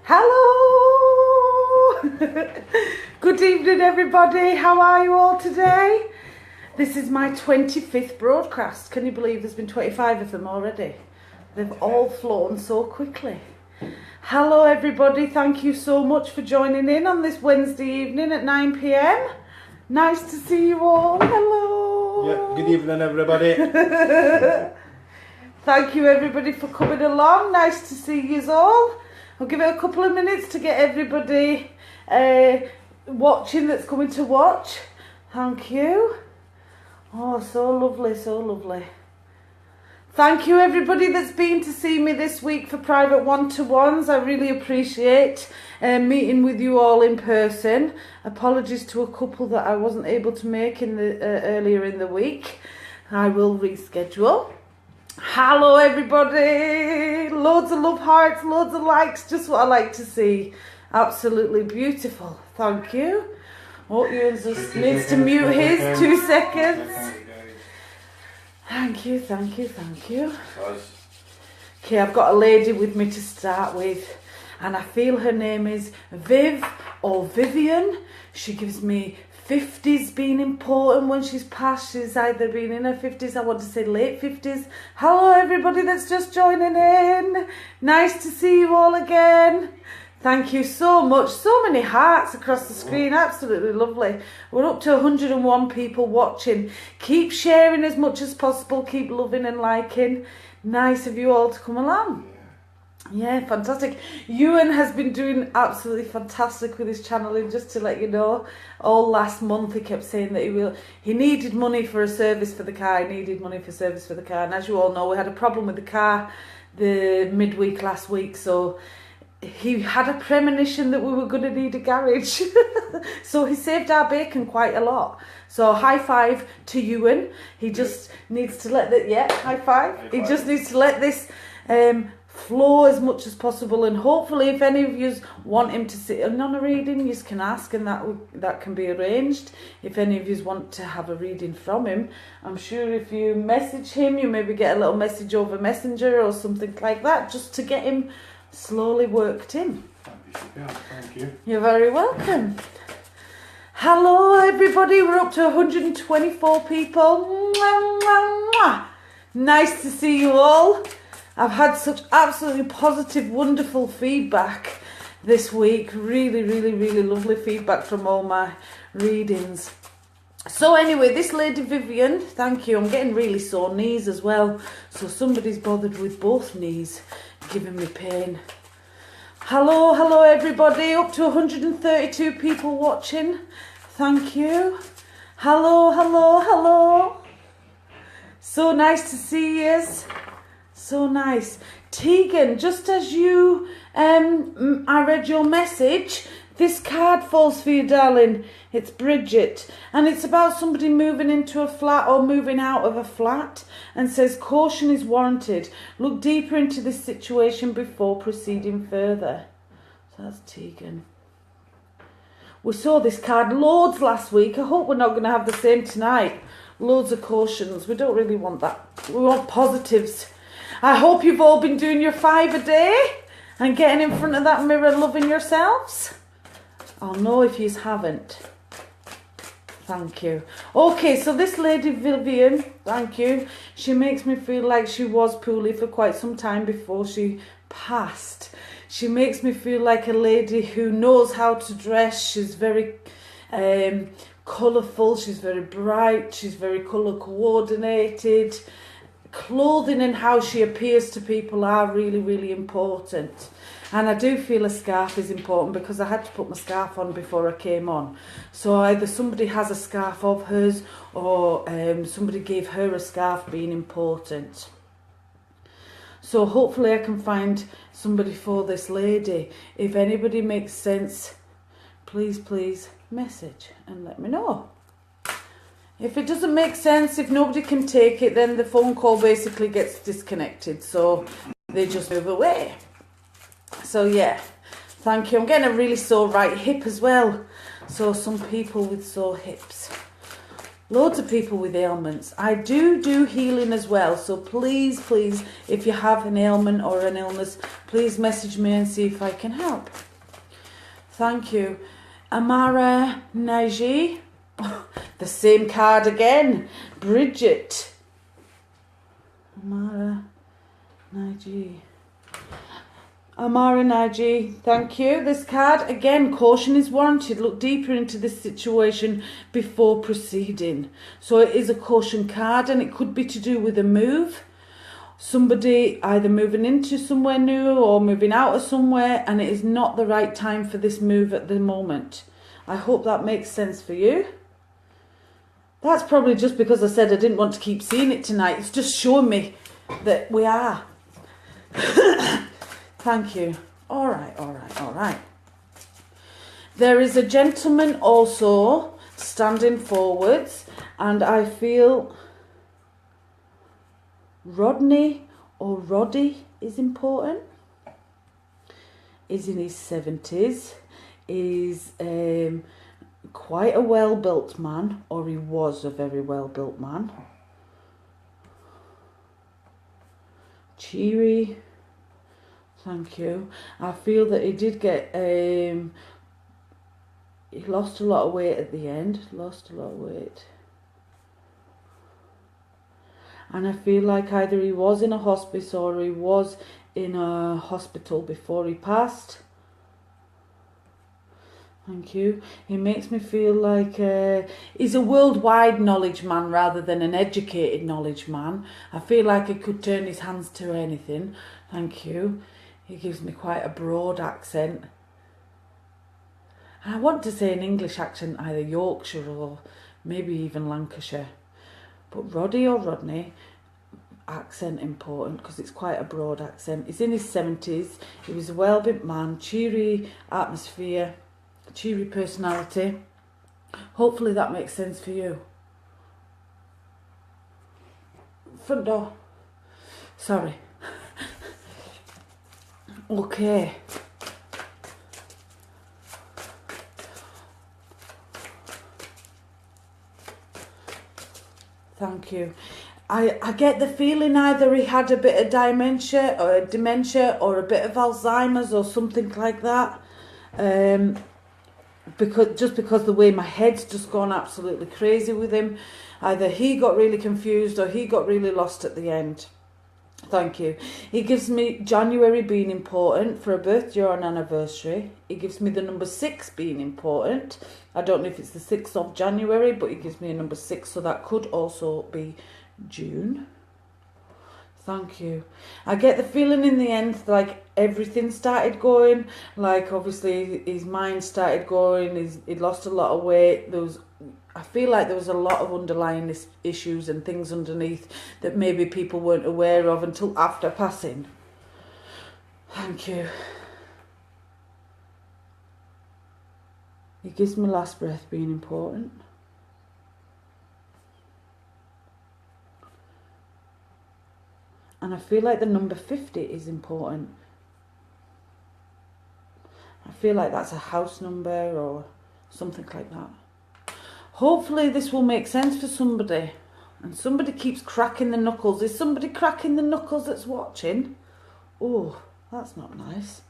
Hello! Good evening, everybody. How are you all today? This is my 25th broadcast. Can you believe there's been 25 of them already? They've all flown so quickly. Hello, everybody. Thank you so much for joining in on this Wednesday evening at 9 p.m. Nice to see you all. Hello. Yeah, good evening, everybody. Thank you, everybody, for coming along. Nice to see you all. I'll give it a couple of minutes to get everybody watching that's coming to watch. Thank you. Oh, so lovely, so lovely. Thank you, everybody that's been to see me this week for private one-to-ones. I really appreciate meeting with you all in person. Apologies to a couple that I wasn't able to make in the earlier in the week. I will reschedule. Hello, everybody. Loads of love hearts, loads of likes, just what I like to see. Absolutely beautiful. Thank you. Oh, Ewan just needs to mute his 2 seconds. Thank you, thank you, thank you. Okay, I've got a lady with me to start with, and I feel her name is Viv or Vivian. She gives me 50s being important when she's past. She's either been in her 50s, I want to say late 50s. Hello, everybody that's just joining in. Nice to see you all again. Thank you so much. So many hearts across the screen. Absolutely lovely. We're up to 101 people watching. Keep sharing as much as possible. Keep loving and liking. Nice of you all to come along. Yeah, fantastic. Ewan has been doing absolutely fantastic with his channel, and just to let you know, all last month he kept saying that he needed money for a service for the car, and as you all know, we had a problem with the car the midweek last week, so he had a premonition that we were going to need a garage. So he saved our bacon quite a lot. So high five to Ewan. He just needs to let that, high five. He just needs to let this flow as much as possible, and hopefully if any of you want him to sit in on a reading, you can ask, and that can be arranged. If any of you want to have a reading from him, I'm sure if you message him, you maybe get a little message over Messenger or something like that, just to get him slowly worked in. Thank you. You're very welcome. Hello, everybody. We're up to 124 people. Mwah, mwah, mwah. Nice to see you all. I've had such absolutely positive, wonderful feedback this week. Really, really, really lovely feedback from all my readings. So anyway, this lady Vivian, thank you. I'm getting really sore knees as well. So somebody's bothered with both knees, giving me pain. Hello everybody. Up to 132 people watching. Thank you. Hello. So nice to see yous. So nice. Tegan, just as you, I read your message, this card falls for you, darling. It's Bridget, and it's about somebody moving into a flat or moving out of a flat, and says caution is warranted. Look deeper into this situation before proceeding further. So that's Tegan. We saw this card loads last week. I hope we're not going to have the same tonight. Loads of cautions. We don't really want that. We want positives. I hope you've all been doing your 5 a day and getting in front of that mirror loving yourselves. I'll know if you haven't. Thank you. Okay, so this lady Vivian, thank you. She makes me feel like she was poorly for quite some time before she passed. She makes me feel like a lady who knows how to dress. She's very colourful. She's very bright. She's very colour coordinated. Clothing and how she appears to people are really, really important. And I do feel a scarf is important, because I had to put my scarf on before I came on. So either somebody has a scarf of hers, or somebody gave her a scarf being important. So hopefully I can find somebody for this lady. If anybody makes sense, please message and let me know. If it doesn't make sense, if nobody can take it, then the phone call basically gets disconnected. So they just move away. So yeah, thank you. I'm getting a really sore right hip as well. So some people with sore hips. Loads of people with ailments. I do healing as well. So please, if you have an ailment or an illness, Please message me and see if I can help. Thank you. Amara Naji. The same card again. Bridget. Amara Naji. Amara Naji, thank you. This card, again, caution is warranted. Look deeper into this situation before proceeding. So it is a caution card, and it could be to do with a move. Somebody either moving into somewhere new or moving out of somewhere, and it is not the right time for this move at the moment. I hope that makes sense for you. That's probably just because I said I didn't want to keep seeing it tonight. It's just showing me that we are. Thank you. All right. There is a gentleman also standing forwards, and I feel Rodney or Roddy is important. Is in his 70s. Is quite a well-built man, or he was a very well-built man. Cheery. Thank you. I feel that he did get, he lost a lot of weight at the end. And I feel like either he was in a hospice or he was in a hospital before he passed. Thank you. He makes me feel like he's a worldwide knowledge man rather than an educated knowledge man. I feel like he could turn his hands to anything. Thank you. He gives me quite a broad accent. And I want to say an English accent, either Yorkshire or maybe even Lancashire. But Roddy or Rodney, accent important because it's quite a broad accent. He's in his 70s. He was a well-built man, cheery atmosphere, cheery personality. Hopefully that makes sense for you. Front door. Sorry. Okay. Thank you. I get the feeling either he had a bit of dementia or a bit of Alzheimer's or something like that. Because the way my head's just gone absolutely crazy with him. Either he got really confused or he got really lost at the end. Thank you. He gives me January being important for a birthday or an anniversary. He gives me the number 6 being important. I don't know if it's the 6th of January, but he gives me a number 6, so that could also be June. Thank you. I get the feeling in the end like everything started going. Like obviously his mind started going. He'd lost a lot of weight. I feel like there was a lot of underlying issues and things underneath that maybe people weren't aware of until after passing. Thank you. He gives me last breath being important. And I feel like the number 50 is important. I feel like that's a house number or something like that. Hopefully this will make sense for somebody. And somebody keeps cracking the knuckles. Is somebody cracking the knuckles that's watching? Oh, that's not nice.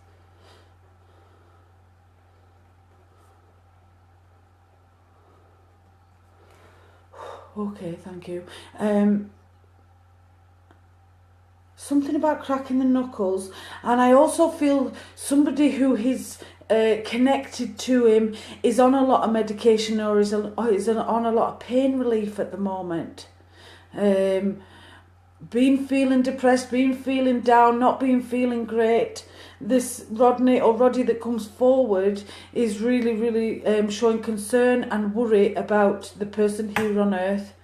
Okay, thank you. Something about cracking the knuckles, and I also feel somebody who is connected to him is on a lot of medication or is on a lot of pain relief at the moment. Feeling depressed, feeling down, not feeling great. This Rodney or Roddy that comes forward is really, really showing concern and worry about the person here on earth.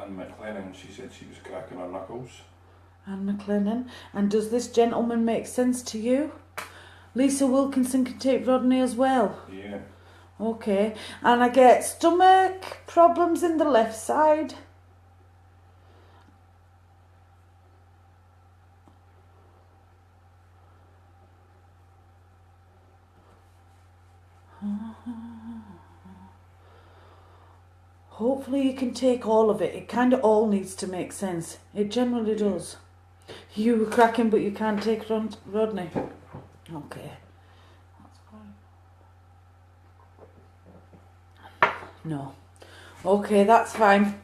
Anne McLennan, she said she was cracking her knuckles. Anne McLennan. And does this gentleman make sense to you? Lisa Wilkinson can take Rodney as well. Yeah. Okay. And I get stomach problems in the left side. Hopefully you can take all of it. It kind of all needs to make sense. It generally does. You were cracking, but you can't take Rodney. Okay. That's fine. No. Okay, that's fine.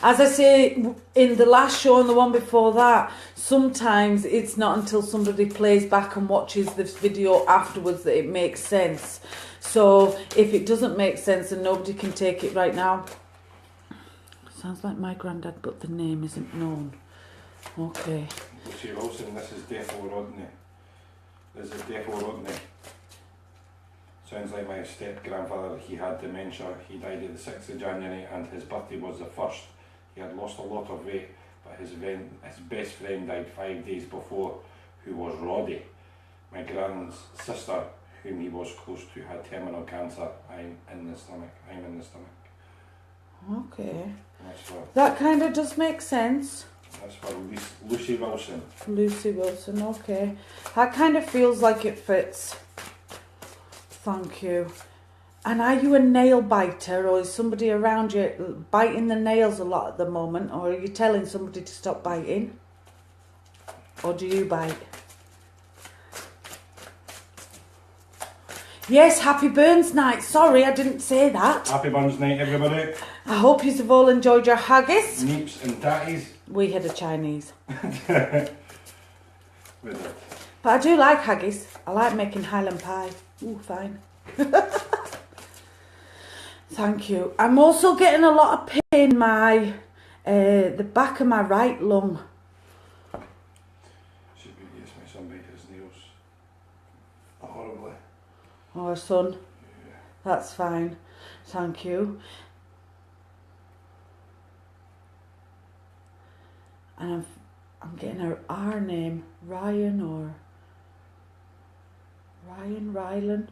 As I say in the last show and the one before that, sometimes it's not until somebody plays back and watches this video afterwards that it makes sense. So if it doesn't make sense and nobody can take it right now, sounds like my granddad, but the name isn't known. Okay. Lucy Wilson, this is Defo Rodney. This is Defo Rodney. Sounds like my step-grandfather. He had dementia. He died on the 6th of January and his birthday was the 1st. He had lost a lot of weight, but his best friend died 5 days before, who was Roddy. My grand's sister, whom he was close to, had terminal cancer. I'm in the stomach. Okay. That's for, that kind of does make sense. That's for Lucy Wilson. Lucy Wilson, okay. That kind of feels like it fits. Thank you. And are you a nail biter, or is somebody around you biting the nails a lot at the moment, or are you telling somebody to stop biting? Or do you bite? Yes, happy Burns night. Sorry, I didn't say that. Happy Burns night, everybody. I hope you've all enjoyed your haggis. Neeps and tatties. We had a Chinese. With it. But I do like haggis. I like making Highland pie. Ooh, fine. Thank you. I'm also getting a lot of pain in my, the back of my right lung. Should be, yes, my son bit his nails horribly. Oh, son. Yeah. That's fine. Thank you. And I'm getting an R name. Ryan or... Ryan? Ryan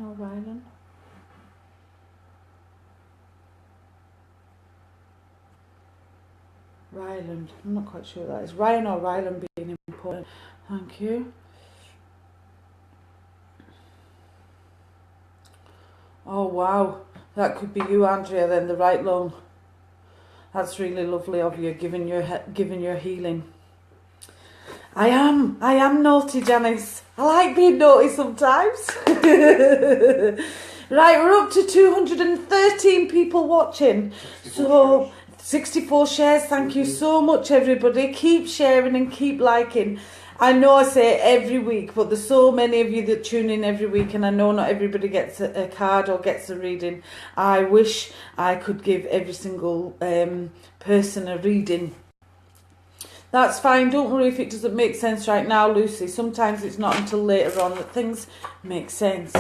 or Rylan? Ryland. I'm not quite sure that is. Ryan or Ryland being important. Thank you. Oh wow. That could be you, Andrea, then, the right lung. That's really lovely of you, giving your healing. I am naughty, Janice. I like being naughty sometimes. Right, we're up to 213 people watching. So 64 shares. Thank you so much, everybody. Keep sharing and keep liking. I know I say it every week, but there's so many of you that tune in every week, and I know not everybody gets a card or gets a reading. I wish I could give every single person a reading. That's fine. Don't worry if it doesn't make sense right now, Lucy. Sometimes it's not until later on that things make sense.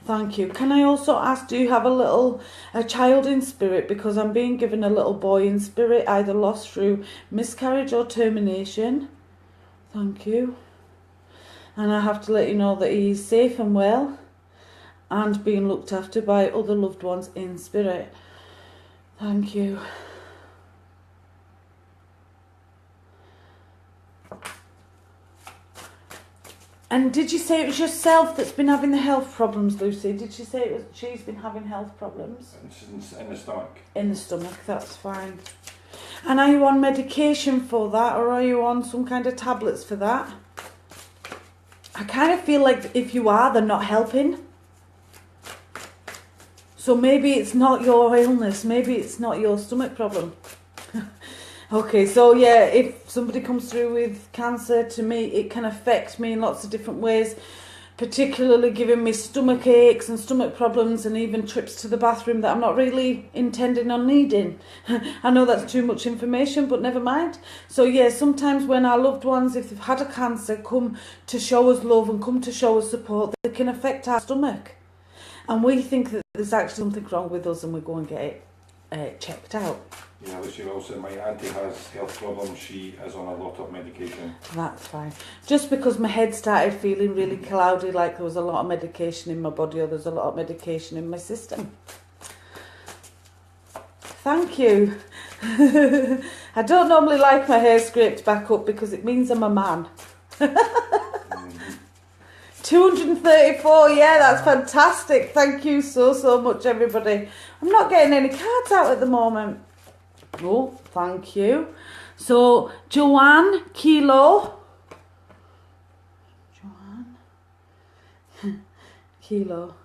Thank you. Can I also ask, do you have a child in spirit? Because I'm being given a little boy in spirit, either lost through miscarriage or termination. Thank you. And I have to let you know that he is safe and well and being looked after by other loved ones in spirit. Thank you. And did you say it was yourself that's been having the health problems, Lucy? Did she say it was she's been having health problems? In the stomach. In the stomach, that's fine. And are you on medication for that, or are you on some kind of tablets for that? I kind of feel like if you are, they're not helping. So maybe it's not your illness, maybe it's not your stomach problem. Okay, so yeah, if somebody comes through with cancer, to me, it can affect me in lots of different ways, particularly giving me stomach aches and stomach problems and even trips to the bathroom that I'm not really intending on needing. I know that's too much information, but never mind. So yeah, sometimes when our loved ones, if they've had a cancer, come to show us love and come to show us support, they can affect our stomach. And we think that there's actually something wrong with us and we go and get it checked out. Yeah, Lucy Wilson, my auntie has health problems. She is on a lot of medication. That's fine. Just because my head started feeling really cloudy, like there was a lot of medication in my body or there's a lot of medication in my system. Thank you. I don't normally like my hair scraped back up because it means I'm a man. 234, yeah, that's fantastic. Thank you so much, everybody. I'm not getting any cards out at the moment. Oh, thank you. So, Joanne, Kilo. Joanne. Kilo.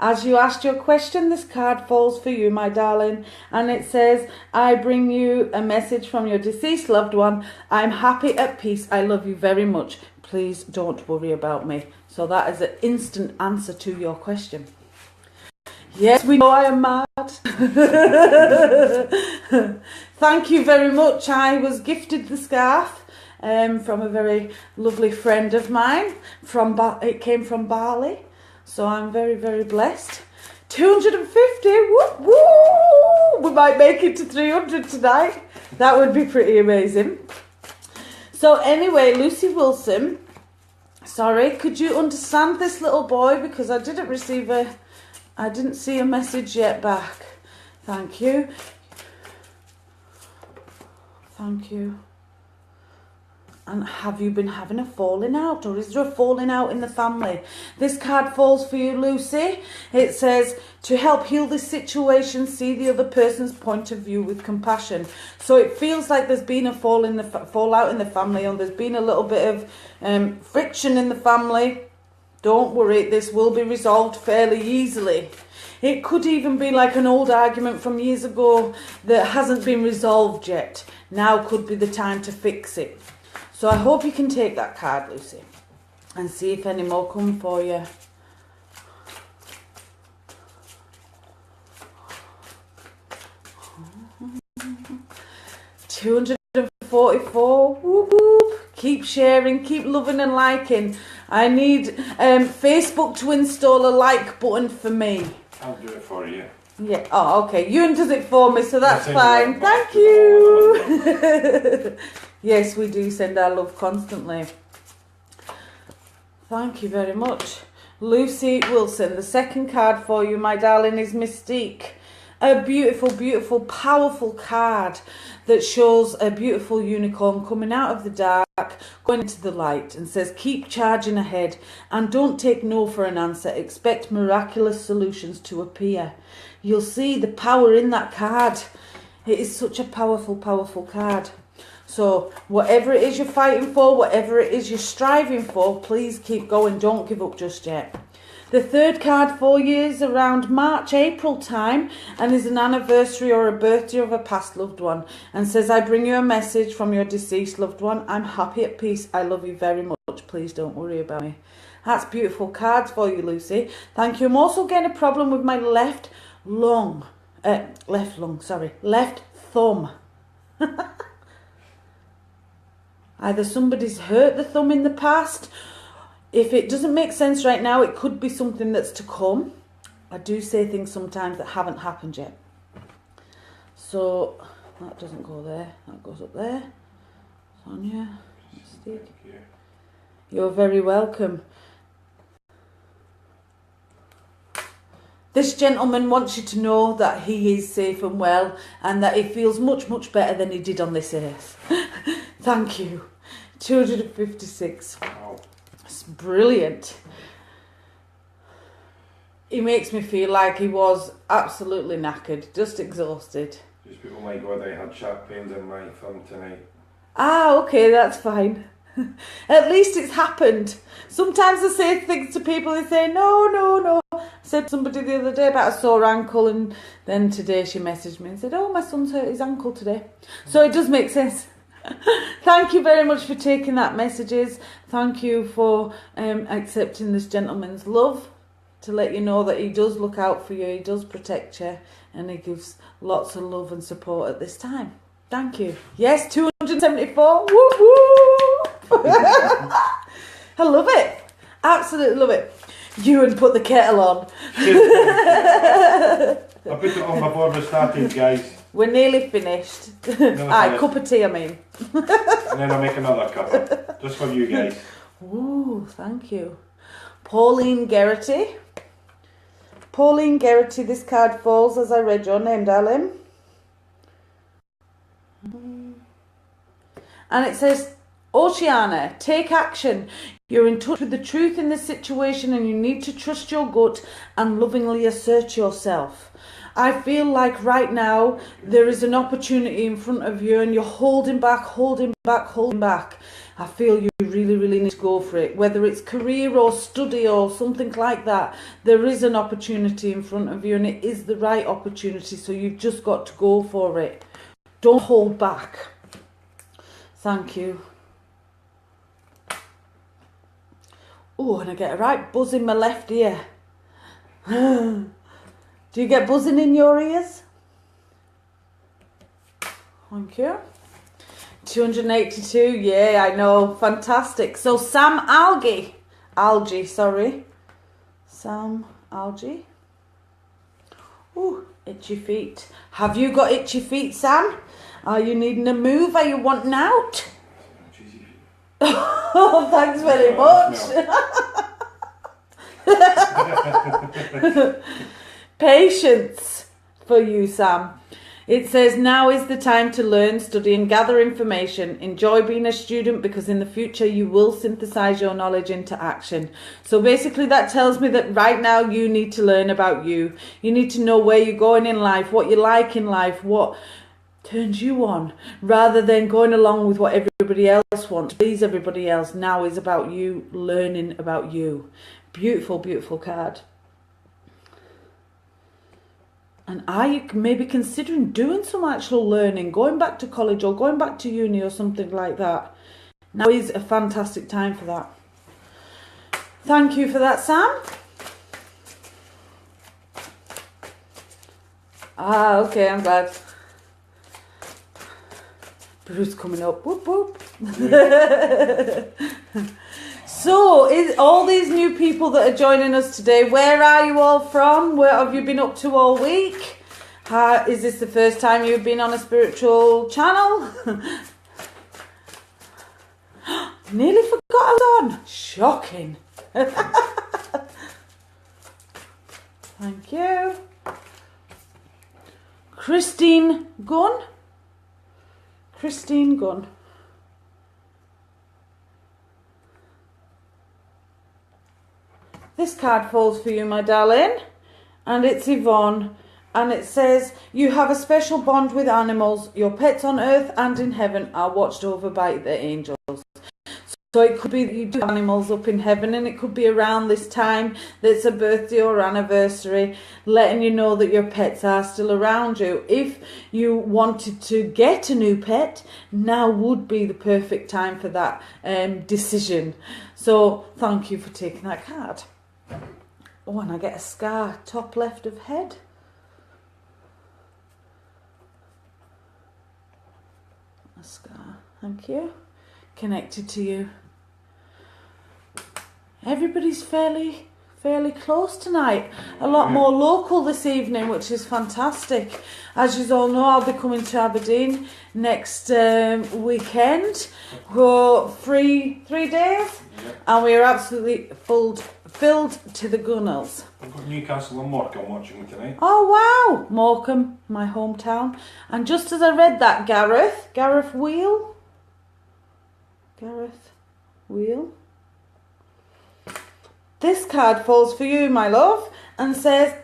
As you asked your question, this card falls for you, my darling. And it says, I bring you a message from your deceased loved one. I'm happy, at peace. I love you very much. Please don't worry about me. So that is an instant answer to your question. Yes, we know I am mad. Thank you very much. I was gifted the scarf from a very lovely friend of mine. It came from Bali. So I'm very blessed. 250, woo, woo! We might make it to 300 tonight. That would be pretty amazing. So anyway, Lucy Wilson, sorry, could you understand this little boy? Because I didn't see a message yet back. Thank you. Thank you. And have you been having a falling out, or is there a falling out in the family? This card falls for you, Lucy. It says, to help heal this situation, see the other person's point of view with compassion. So it feels like there's been a fallout in the family, or there's been a little bit of friction in the family. Don't worry, this will be resolved fairly easily. It could even be like an old argument from years ago that hasn't been resolved yet. Now could be the time to fix it. So I hope you can take that card, Lucy, and see if any more come for you. $244. Whoop whoop. Keep sharing, keep loving and liking. I need Facebook to install a like button for me. I'll do it for you. Yeah. Oh, okay. Ewan does it for me, so that's fine. Thank you. Yes, we do send our love constantly. Thank you very much. Lucy Wilson, the second card for you, my darling, is Mystique. A beautiful, powerful card that shows a beautiful unicorn coming out of the dark, going into the light, and says, keep charging ahead and don't take no for an answer. Expect miraculous solutions to appear. You'll see the power in that card. It is such a powerful card. So whatever it is you're fighting for, whatever it is you're striving for, please keep going. Don't give up just yet. The third card for you is around March, April time, and is an anniversary or a birthday of a past loved one, and says, I bring you a message from your deceased loved one. I'm happy, at peace. I love you very much. Please don't worry about me. That's beautiful cards for you, Lucy. Thank you. I'm also getting a problem with my left thumb. Either somebody's hurt the thumb in the past. If it doesn't make sense right now, it could be something that's to come. I do say things sometimes that haven't happened yet. So that doesn't go there. That goes up there. Sonia, Mystique. You're very welcome. This gentleman wants you to know that he is safe and well, and that he feels much better than he did on this earth. Thank you. 256. Wow. It's brilliant. He makes me feel like he was absolutely knackered, just exhausted. Just oh my God, I had sharp pains in my thumb tonight. Ah, okay, that's fine. At least it's happened. Sometimes I say things to people, they say, no. I said to somebody the other day about a sore ankle, and then today she messaged me and said, oh, my son's hurt his ankle today. So it does make sense. Thank you very much for taking that messages. Thank you for accepting this gentleman's love, to let you know that he does look out for you, he does protect you, and he gives lots of love and support at this time. Thank you. Yes, 274. Woo woo! I love it. Absolutely love it. Ewan put the kettle on. I put it on before we started, guys. We're nearly finished. Cup of tea, I mean. And then I'll make another cup, just for you guys. Ooh, thank you. Pauline Geraghty. Pauline Geraghty, this card falls as I read your name, darling. And it says, Oceana, take action. You're in touch with the truth in this situation and you need to trust your gut and lovingly assert yourself. I feel like right now there is an opportunity in front of you and you're holding back, holding back, holding back. I feel you really, really need to go for it. Whether it's career or study or something like that, there is an opportunity in front of you and it is the right opportunity. So you've just got to go for it. Don't hold back. Thank you. Oh, and I get a right buzz in my left ear. Do you get buzzing in your ears? Thank you. 282, yeah, I know, fantastic. So Sam Algie, Sam Algie. Ooh, itchy feet. Have you got itchy feet, Sam? Are you needing a move? Are you wanting out? Oh, thanks very much. Patience for you, Sam. It says, now is the time to learn, study and gather information. Enjoy being a student because in the future you will synthesize your knowledge into action. So basically that tells me that right now you need to learn about you. You need to know where you're going in life, what you like in life, what turns you on, rather than going along with what everybody else wants. Please everybody else. Now is about you, learning about you. Beautiful, beautiful card. And are you maybe considering doing some actual learning, going back to college or going back to uni or something like that? Now is a fantastic time for that. Thank you for that, Sam. Ah, okay, I'm glad. Bruce coming up. Whoop, whoop. So, is all these new people that are joining us today, where are you all from? Where have you been up to all week? Is this the first time you've been on a spiritual channel? Nearly forgot I was on. Shocking. Thank you. Christine Gunn. Christine Gunn. This card falls for you, my darling, and it's Yvonne, and it says, you have a special bond with animals. Your pets on earth and in heaven are watched over by the angels. So it could be that you do have animals up in heaven, and it could be around this time that's a birthday or anniversary, letting you know that your pets are still around you. If you wanted to get a new pet, now would be the perfect time for that decision. So thank you for taking that card. Oh, and I get a scar, top left of head. A scar, thank you. Connected to you. Everybody's fairly close tonight. A lot more local this evening, which is fantastic. As you all know, I'll be coming to Aberdeen next weekend. Go 3 days, and we are absolutely filled to the gunnels. I've got Newcastle and Morecambe watching tonight. Oh wow, Morecambe, my hometown. And just as I read that, Gareth Wheel. This card falls for you, my love, and says,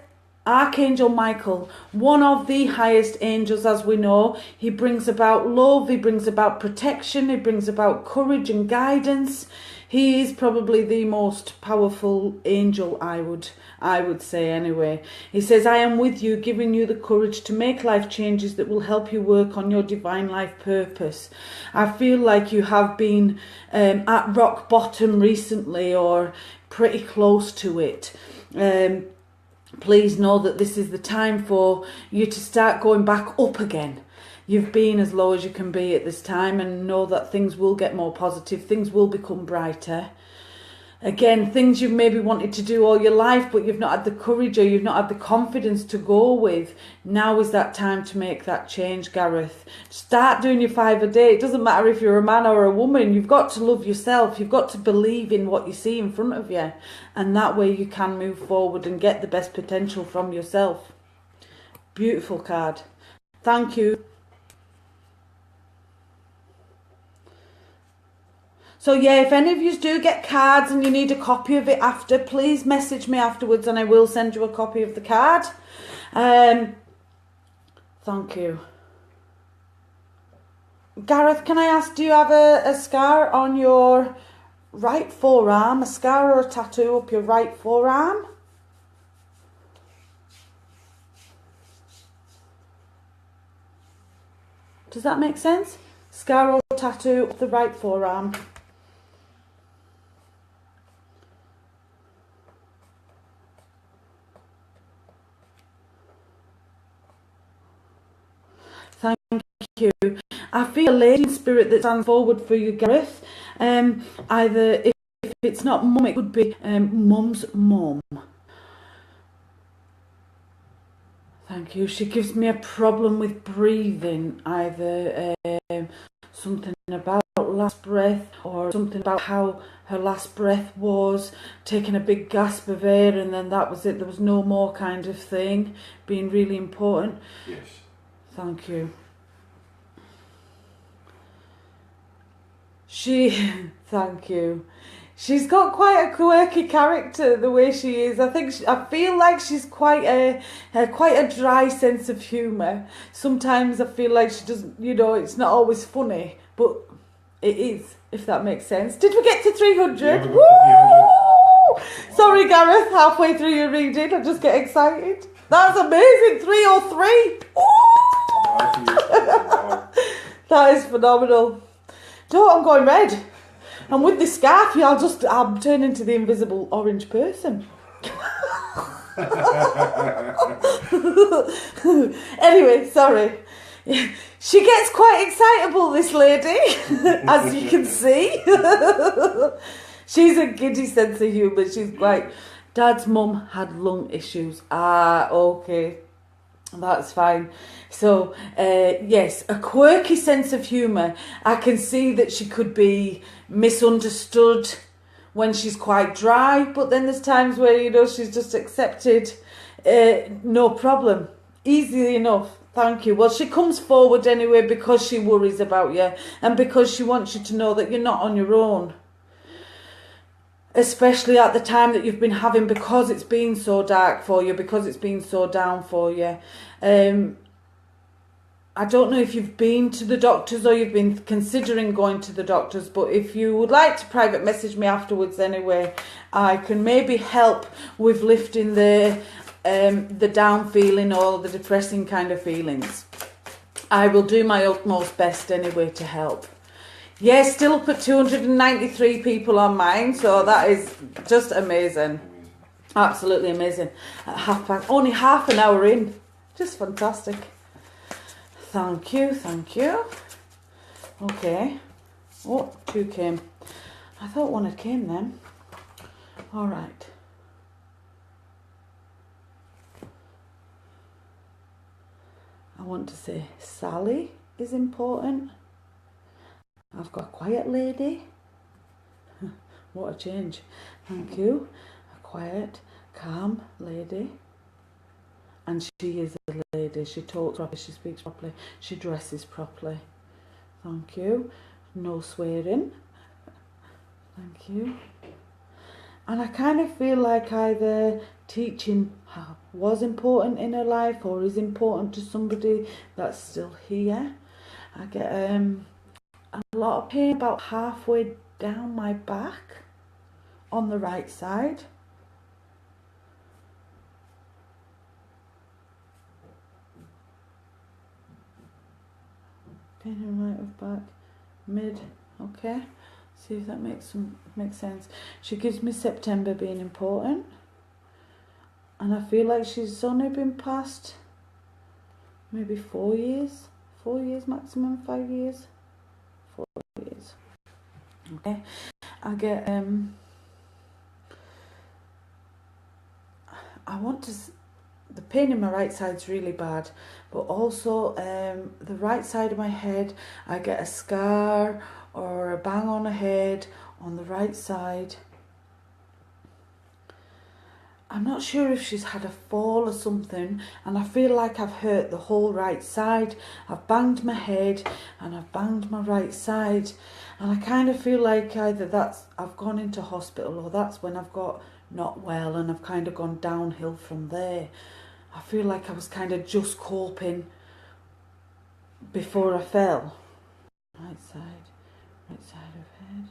Archangel Michael, one of the highest angels, as we know. He brings about love, he brings about protection, he brings about courage and guidance. He is probably the most powerful angel, I would say anyway. He says, I am with you, giving you the courage to make life changes that will help you work on your divine life purpose. I feel like you have been at rock bottom recently, or pretty close to it. Please know that this is the time for you to start going back up again. You've been as low as you can be at this time, and know that things will get more positive, things will become brighter. Again, things you've maybe wanted to do all your life, but you've not had the courage or you've not had the confidence to go with. Now is that time to make that change, Gareth. Start doing your 5 a day. It doesn't matter if you're a man or a woman. You've got to love yourself. You've got to believe in what you see in front of you. And that way you can move forward and get the best potential from yourself. Beautiful card. Thank you. So yeah, if any of you do get cards and you need a copy of it after, please message me afterwards and I will send you a copy of the card. Thank you. Gareth, can I ask, do you have a scar on your right forearm? A scar or a tattoo up your right forearm? Does that make sense? Scar or tattoo up the right forearm. Thank you. I feel a lady in spirit that stands forward for you, Gareth. Either if it's not mum, it could be mum's mum. Thank you. She gives me a problem with breathing, either something about last breath or something about how her last breath was, taking a big gasp of air and then that was it. There was no more kind of thing, being really important. Yes. Thank you. Thank you. She's got quite a quirky character, the way she is. I feel like she's quite a dry sense of humour. Sometimes I feel like she doesn't, it's not always funny, but it is, if that makes sense. Did we get to 300? Yeah, Woo! Sorry, Gareth, halfway through your reading, I just get excited. That's amazing, 303. That is phenomenal. I'm going red. And with this scarf, I'll turn into the invisible orange person. Anyway, sorry. She gets quite excitable, this lady, as you can see. She's a giddy sense of humour. She's quite... Dad's mum had lung issues. Ah, okay. That's fine. So, yes, a quirky sense of humour. I can see that she could be misunderstood when she's quite dry, but then there's times where, she's just accepted. No problem. Easily enough. Thank you. Well, she comes forward anyway because she worries about you and because she wants you to know that you're not on your own. Especially at the time that you've been having, because it's been so dark for you, because it's been so down for you. I don't know if you've been to the doctors or you've been considering going to the doctors, but if you would like to private message me afterwards anyway, I can maybe help with lifting the down feeling or the depressing kind of feelings. I will do my utmost best anyway to help. Yes, still up at 293 people on mine, so that is just amazing. Absolutely amazing. At only half an hour in. Just fantastic. Thank you, thank you. Okay. Oh, 2 came. I thought 1 had came then. All right. I want to say Sally is important. I've got a quiet lady. What a change. Thank you. A quiet, calm lady. And she is a lady. She talks properly, she speaks properly, she dresses properly. Thank you. No swearing. Thank you. And I kind of feel like either teaching was important in her life or is important to somebody that's still here. I get a lot of pain about halfway down my back on the right side. Pain in the right of back, mid, okay. See if that makes sense. She gives me September being important. And I feel like she's only been past maybe 4 years. 4 years maximum, 5 years. 4 years. Okay. I get the pain in my right side's really bad, but also the right side of my head, I get a scar or a bang on the head on the right side. I'm not sure if she's had a fall or something, and I feel like I've hurt the whole right side. I've banged my head and I've banged my right side, and I kind of feel like either that's I've gone into hospital or that's when I've got not well and I've kind of gone downhill from there. I feel like I was kind of just coping before I fell. Right side of head.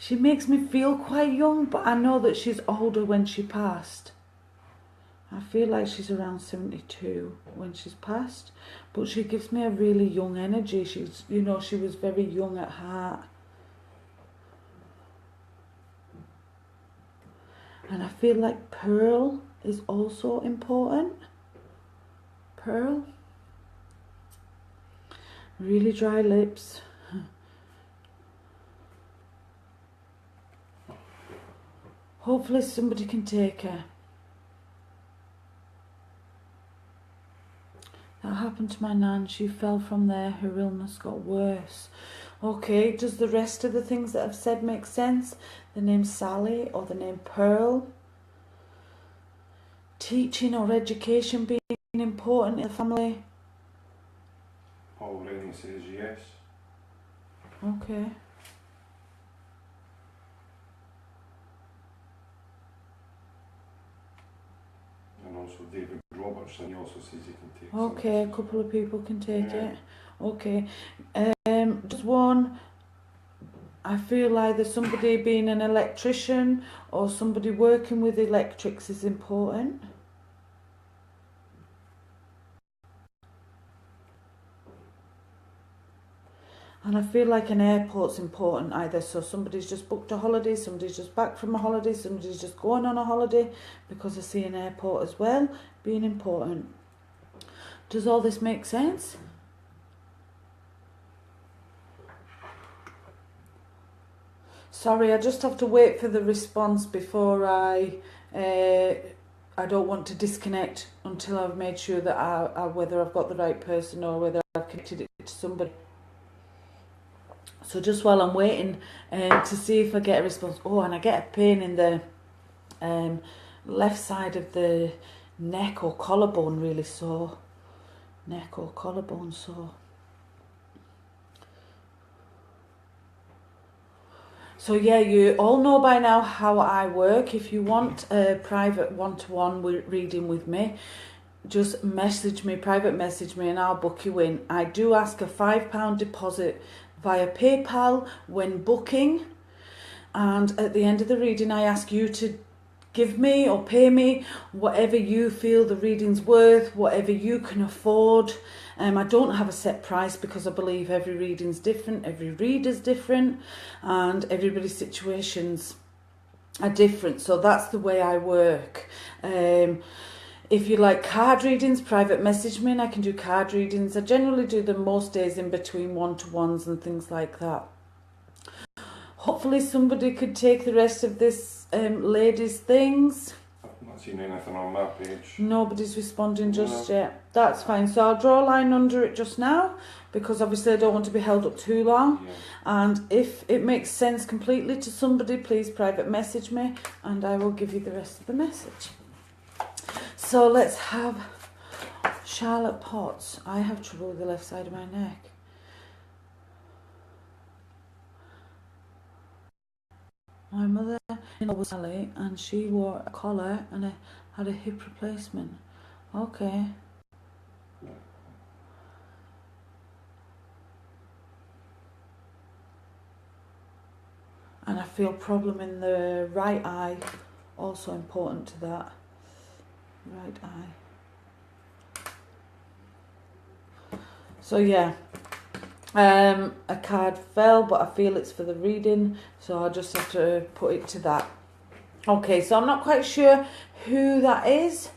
She makes me feel quite young, but I know that she's older when she passed. I feel like she's around 72 when she's passed, but she gives me a really young energy. She's, you know, she was very young at heart. And I feel like Pearl is also important. Pearl. Really dry lips. Hopefully somebody can take her. That happened to my nan. She fell from there. Her illness got worse. Okay, does the rest of the things that I've said make sense? The name Sally or the name Pearl? Teaching or education being important in the family? Paul Rennie says yes. Okay. And also David Robertson, he also says he can take Okay, a couple of people can take it. Okay. Just one, I feel either somebody being an electrician or somebody working with electrics is important. And I feel like an airport's important either. So somebody's just booked a holiday, somebody's just back from a holiday, somebody's just going on a holiday, because I see an airport as well being important. Does all this make sense? Sorry, I just have to wait for the response before I don't want to disconnect until I've made sure that I whether I've got the right person or whether I've connected it to somebody. So just while I'm waiting to see if I get a response. Oh, and I get a pain in the left side of the neck or collarbone really sore. Neck or collarbone sore. So yeah, you all know by now how I work. If you want a private one-to-one reading with me, just message me, private message me, and I'll book you in. I do ask a £5 deposit via PayPal when booking, and at the end of the reading I ask you to give me or pay me whatever you feel the reading's worth, whatever you can afford. I don't have a set price because I believe every reading's different, every reader's different, and everybody's situations are different. So that's the way I work. If you like card readings, private message me and I can do card readings. I generally do them most days in between one-to-ones and things like that. Hopefully somebody could take the rest of this lady's things. I've not seen anything on my page. Nobody's responding just yet. That's fine. So I'll draw a line under it just now because obviously I don't want to be held up too long. Yeah. And if it makes sense completely to somebody, please private message me and I will give you the rest of the message. So let's have Charlotte Potts. I have trouble with the left side of my neck. My mother-in-law was Sally and she wore a collar and had a hip replacement. Okay. And I feel problem in the right eye, also important to that. Right eye. So yeah, a card fell, but I feel it's for the reading, so I'll just have to put it to that. Okay, so I'm not quite sure who that is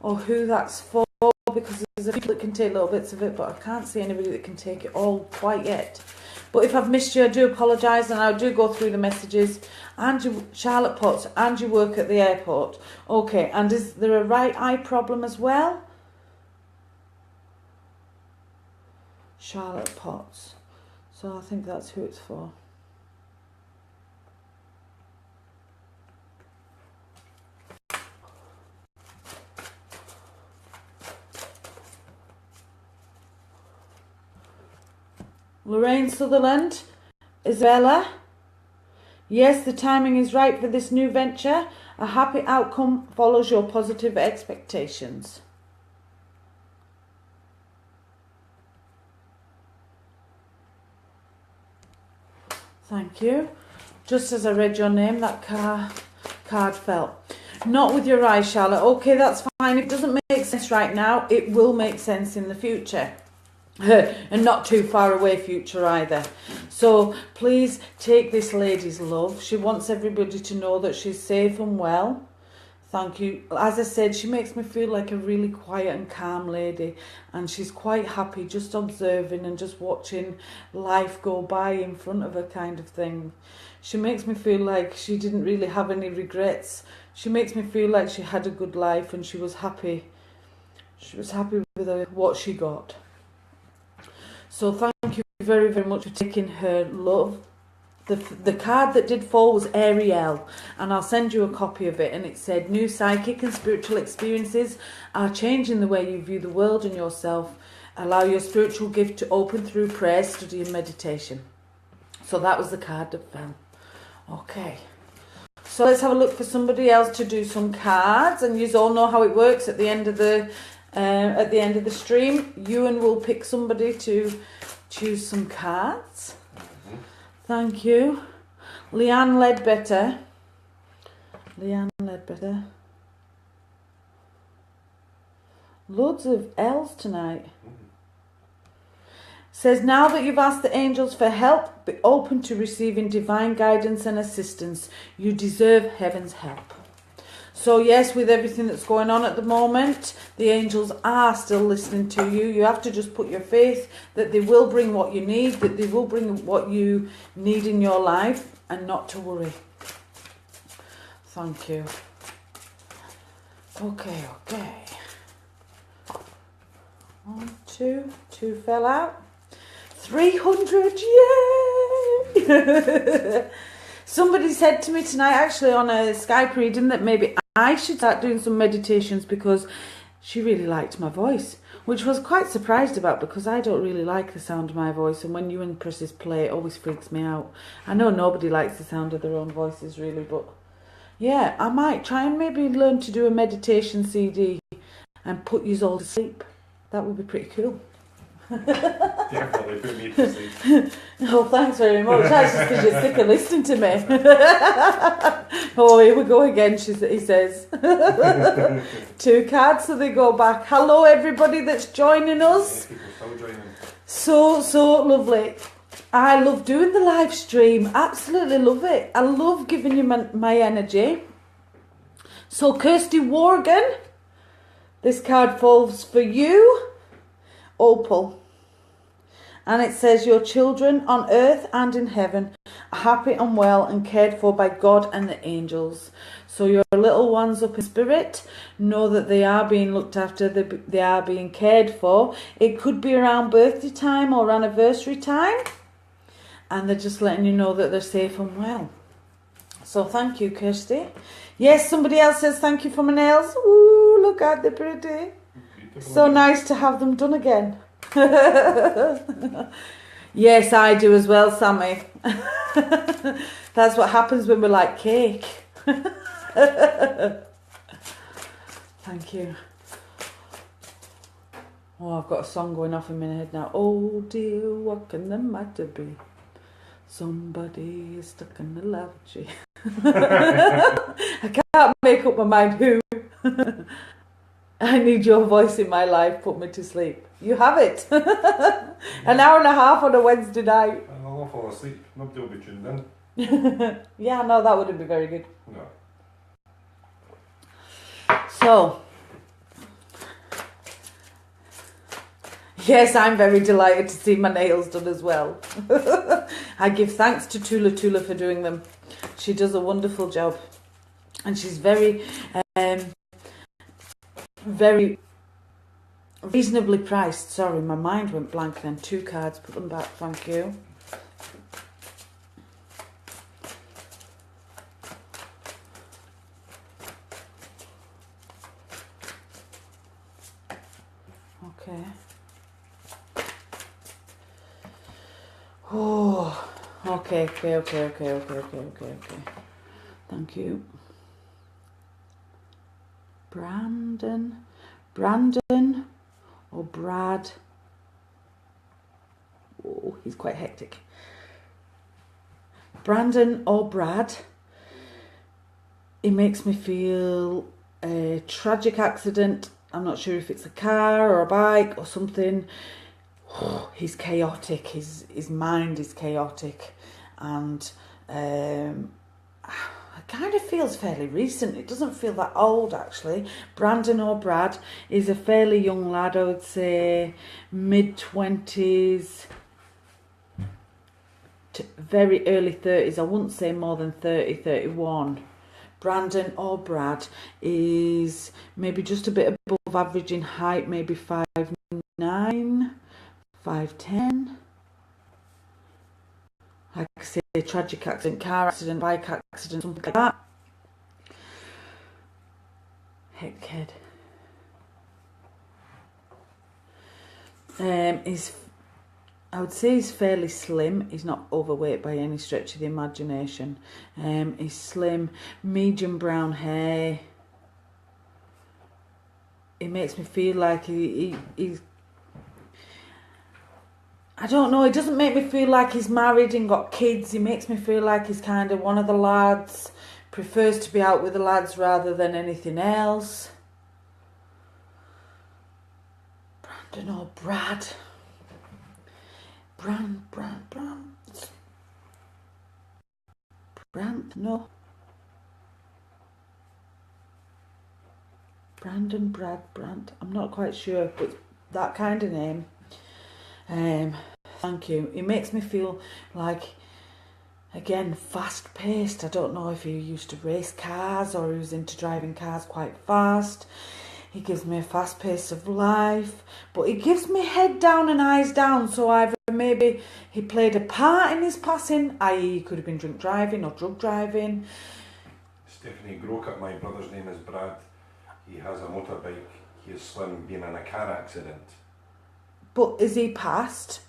or who that's for, because there's a few that can take little bits of it, but I can't see anybody that can take it all quite yet. But if I've missed you, I do apologise, and I do go through the messages. And you, Charlotte Potts, and you work at the airport. Okay, and is there a right eye problem as well? Charlotte Potts. So I think that's who it's for. Lorraine Sutherland, Isabella. Yes, the timing is right for this new venture. A happy outcome follows your positive expectations. Thank you. Just as I read your name, that card fell. Not with your eyes, Charlotte. Okay, that's fine. It doesn't make sense right now. It will make sense in the future. And not too far away future either. So please take this lady's love. She wants everybody to know that she's safe and well. Thank you. As I said, she makes me feel like a really quiet and calm lady, and she's quite happy just observing and just watching life go by in front of her, kind of thing. She makes me feel like she didn't really have any regrets. She makes me feel like she had a good life and she was happy. She was happy with what she got. So thank you very, very much for taking her love. The card that did fall was Ariel, and I'll send you a copy of it, and it said, new psychic and spiritual experiences are changing the way you view the world and yourself. Allow your spiritual gift to open through prayer, study and meditation. So that was the card that fell. Okay. So let's have a look for somebody else to do some cards, and you all know how it works at the end of the stream. Ewan will pick somebody to choose some cards. Thank you. Leanne Ledbetter. Loads of L's tonight. Says, now that you've asked the angels for help, be open to receiving divine guidance and assistance. You deserve heaven's help. So yes, with everything that's going on at the moment, the angels are still listening to you. You have to just put your faith that they will bring what you need, that they will bring what you need in your life, and not to worry. Thank you. Okay. 1, 2, 2 fell out. 300, yay! Somebody said to me tonight, actually on a Skype reading, that maybe I should start doing some meditations because she really liked my voice, which I was quite surprised about because I don't really like the sound of my voice, and when you and Presses play, it always freaks me out. I know nobody likes the sound of their own voices really, but yeah, I might try and maybe learn to do a meditation CD and put you all to sleep. That would be pretty cool. Definitely put me to sleep. Oh, thanks very much. That's just because you're sick of listening to me. Oh, here we go again, he says. 2 cards, so they go back. Hello, everybody that's joining us. People still joining. So lovely. I love doing the live stream. Absolutely love it. I love giving you my energy. So, Kirsty Worgan, this card falls for you. Opal. And it says, your children on earth and in heaven are happy and well and cared for by God and the angels. So your little ones up in spirit know that they are being looked after, they are being cared for. It could be around birthday time or anniversary time, and they're just letting you know that they're safe and well. So thank you, Kirsty. Yes, somebody else says thank you for my nails. Ooh, look at the pretty. So nice to have them done again. Yes, I do as well, Sammy. That's what happens when we like cake. Thank you. Oh, I've got a song going off in my head now. Oh dear, what can the matter be? Somebody is stuck in the lavatory. I can't make up my mind who. I need your voice in my life, put me to sleep. You have it. An hour and a half on a Wednesday night. And I'll fall asleep. Nobody will be tuned in. Yeah, no, that wouldn't be very good. No. So, yes, I'm very delighted to see my nails done as well. I give thanks to Tula for doing them. She does a wonderful job. And she's very Reasonably priced. Sorry, my mind went blank then. 2 cards, put them back, thank you. Okay. Oh, okay. Thank you. Brandon or Brad. Oh, he's quite hectic. Brandon or Brad. It makes me feel a tragic accident. I'm not sure if it's a car or a bike or something. Oh, he's chaotic. His mind is chaotic, and it kind of feels fairly recent. It doesn't feel that old, actually. Brandon or Brad is a fairly young lad, I would say mid-20s to very early 30s. I wouldn't say more than 30, 31. Brandon or Brad is maybe just a bit above average in height, maybe 5'9", 5'10". Like I say, tragic accident, car accident, bike accident, something like that. Heck, kid. I would say he's fairly slim. He's not overweight by any stretch of the imagination. He's slim, medium brown hair. It makes me feel like he's... I don't know, it doesn't make me feel like he's married and got kids. He makes me feel like he's kind of one of the lads, prefers to be out with the lads rather than anything else. Brandon or Brad. No. Brandon, Brad. I'm not quite sure, but that kind of name. Thank you. It makes me feel like, again, fast-paced. I don't know if he used to race cars or he was into driving cars quite fast. He gives me a fast pace of life, but he gives me head down and eyes down. So either maybe he played a part in his passing, i.e. he could have been drink driving or drug driving. Stephanie Grocup, my brother's name is Brad. He has a motorbike. He is slim, being in a car accident. But is he passed?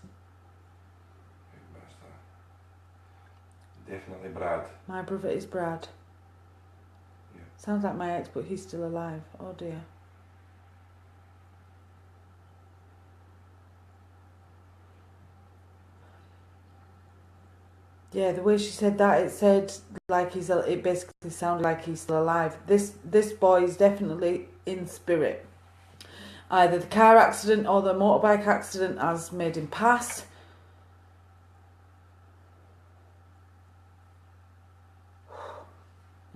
Definitely Brad. My brother is Brad. Yeah. Sounds like my ex, but he's still alive. Oh dear. Yeah, the way she said that, it said like it basically sounded like he's still alive. This boy is definitely in spirit. Either the car accident or the motorbike accident has made him pass.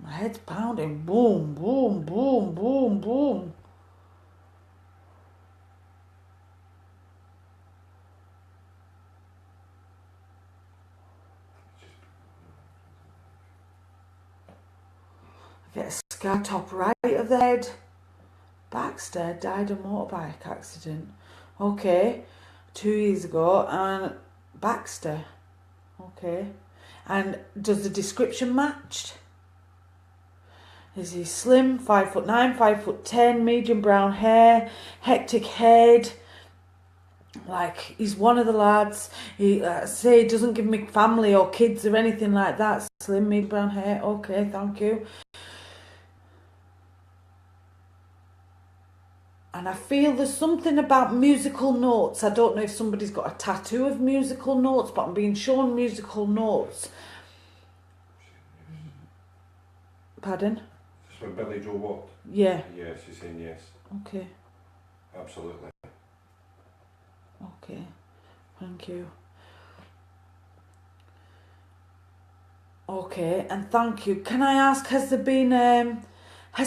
My head's pounding. Boom, boom, boom, boom, boom. I get a scar top right of the head. Baxter died in a motorbike accident. Okay, 2 years ago. And Baxter. Okay. And does the description match? Is he slim, 5'9", 5'10", medium brown hair, hectic head? Like, he's one of the lads. He say he doesn't give me family or kids or anything like that. Slim, medium brown hair. Okay, thank you. And I feel there's something about musical notes. I don't know if somebody's got a tattoo of musical notes, but I'm being shown musical notes. Pardon? For Billy Joe Watt? Yeah. Yes, she's saying yes. Okay. Absolutely. Okay. Thank you. Okay, and thank you. Can I ask, has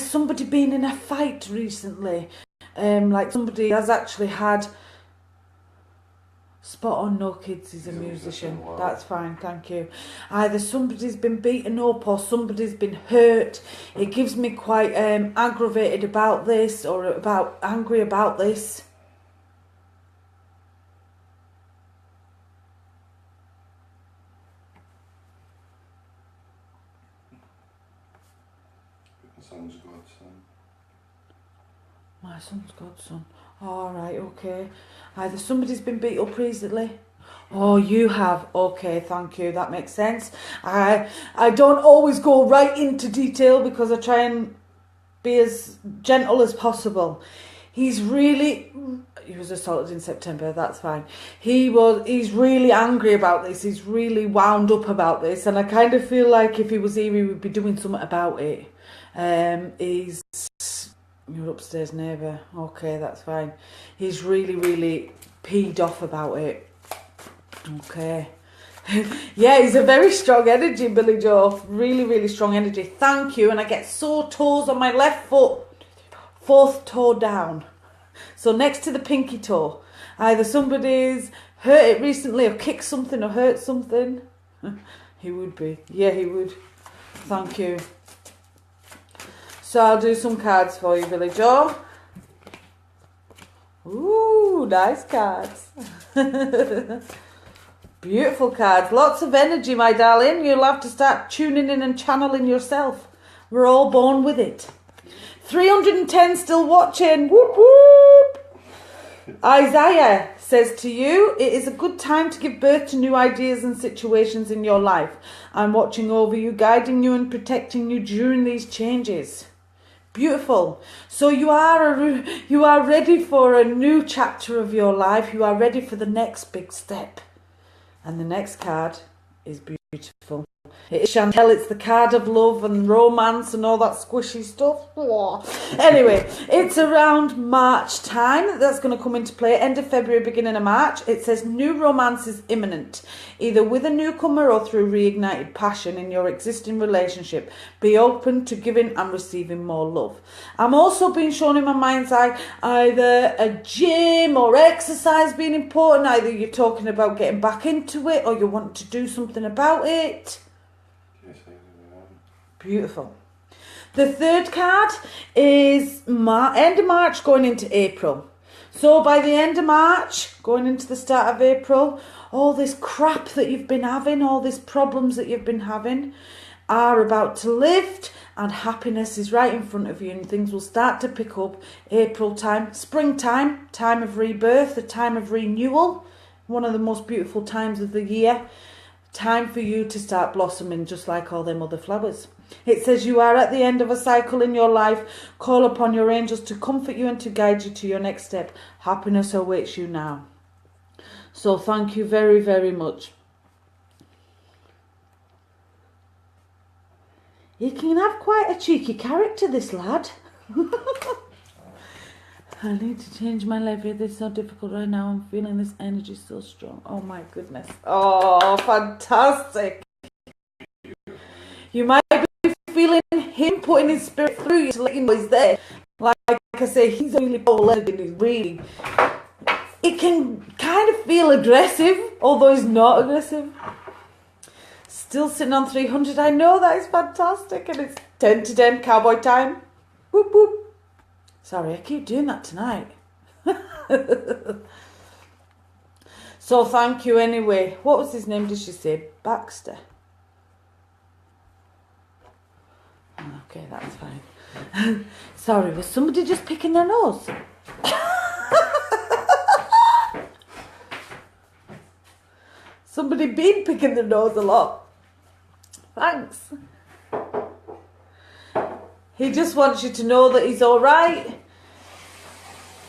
somebody been in a fight recently? Like somebody has actually had... Spot on, no kids, he's a musician. Wow. That's fine, thank you. Either somebody's been beaten up or somebody's been hurt. It gives me quite aggravated about this or angry about this. son's godson. My son's godson. Alright, okay. Either somebody's been beat up recently. Oh, you have. Okay, thank you. That makes sense. I don't always go right into detail because I try and be as gentle as possible. He was assaulted in September, that's fine. He's really angry about this. He's really wound up about this. And I kind of feel like if he was here, he would be doing something about it. He's your upstairs neighbour. Okay, that's fine. He's really, really peed off about it. Okay. Yeah, he's a very strong energy, Billy Joe. Really, really strong energy. Thank you. And I get sore toes on my left foot. 4th toe down. So next to the pinky toe. Either somebody's hurt it recently or kicked something or hurt something. He would be. Yeah, he would. Thank you. So I'll do some cards for you, Billy Joe. Ooh, nice cards. Beautiful cards. Lots of energy, my darling. You'll have to start tuning in and channeling yourself. We're all born with it. 310 still watching. Whoop, whoop. Isaiah says to you, it is a good time to give birth to new ideas and situations in your life. I'm watching over you, guiding you and protecting you during these changes. Beautiful. So you are ready for a new chapter of your life. You are ready for the next big step. And the next card is beautiful. It is Chantel. It's the card of love and romance and all that squishy stuff. Anyway, it's around March time that's going to come into play. End of February, beginning of March. It says new romance is imminent, either with a newcomer or through reignited passion in your existing relationship. Be open to giving and receiving more love. I'm also being shown in my mind's eye either a gym or exercise being important. Either you're talking about getting back into it or you want to do something about it. Beautiful. The third card is end of March going into April. So by the end of March, going into the start of April, all this crap that you've been having, all these problems that you've been having are about to lift and happiness is right in front of you and things will start to pick up. April time, springtime, time of rebirth, the time of renewal, one of the most beautiful times of the year. Time for you to start blossoming just like all them other flowers. It says you are at the end of a cycle in your life. Call upon your angels to comfort you and to guide you to your next step. Happiness awaits you now. So thank you very, very much. He can have quite a cheeky character, this lad. I need to change my life. This is so difficult right now. I'm feeling this energy so strong. Oh my goodness. Oh, fantastic. You might be feeling him putting his spirit through you to let you know he's there. Like I say, he's really polar-legged. He's really... It can kind of feel aggressive, although he's not aggressive. Still sitting on 300. I know that is fantastic. And it's 10 to 10 cowboy time. Whoop, whoop. Sorry, I keep doing that tonight. So thank you anyway. What was his name, did she say? Baxter. Okay, that's fine. Sorry, was somebody just picking their nose? Somebody been picking their nose a lot. Thanks. He just wants you to know that he's all right.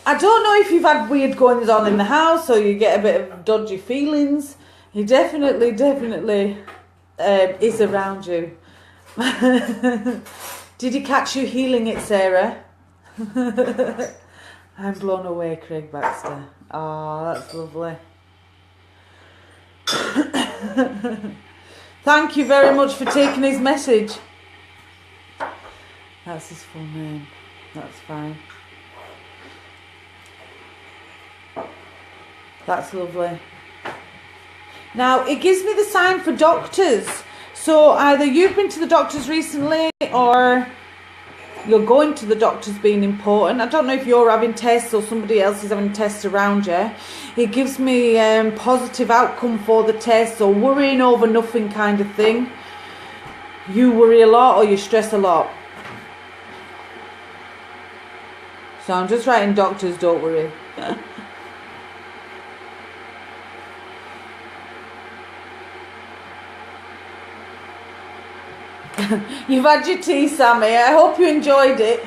I don't know if you've had weird goings on in the house or you get a bit of dodgy feelings. He definitely is around you. Did he catch you healing it, Sarah? I'm blown away, Craig Baxter. Oh, that's lovely. Thank you very much for taking his message. That's his full name. That's fine. That's lovely. Now, it gives me the sign for doctors. So either you've been to the doctors recently or you're going to the doctors being important. I don't know if you're having tests or somebody else is having tests around you. It gives me positive outcome for the tests or worrying over nothing kind of thing. You worry a lot or you stress a lot. So I'm just writing doctors, don't worry. You've had your tea, Sammy. I hope you enjoyed it.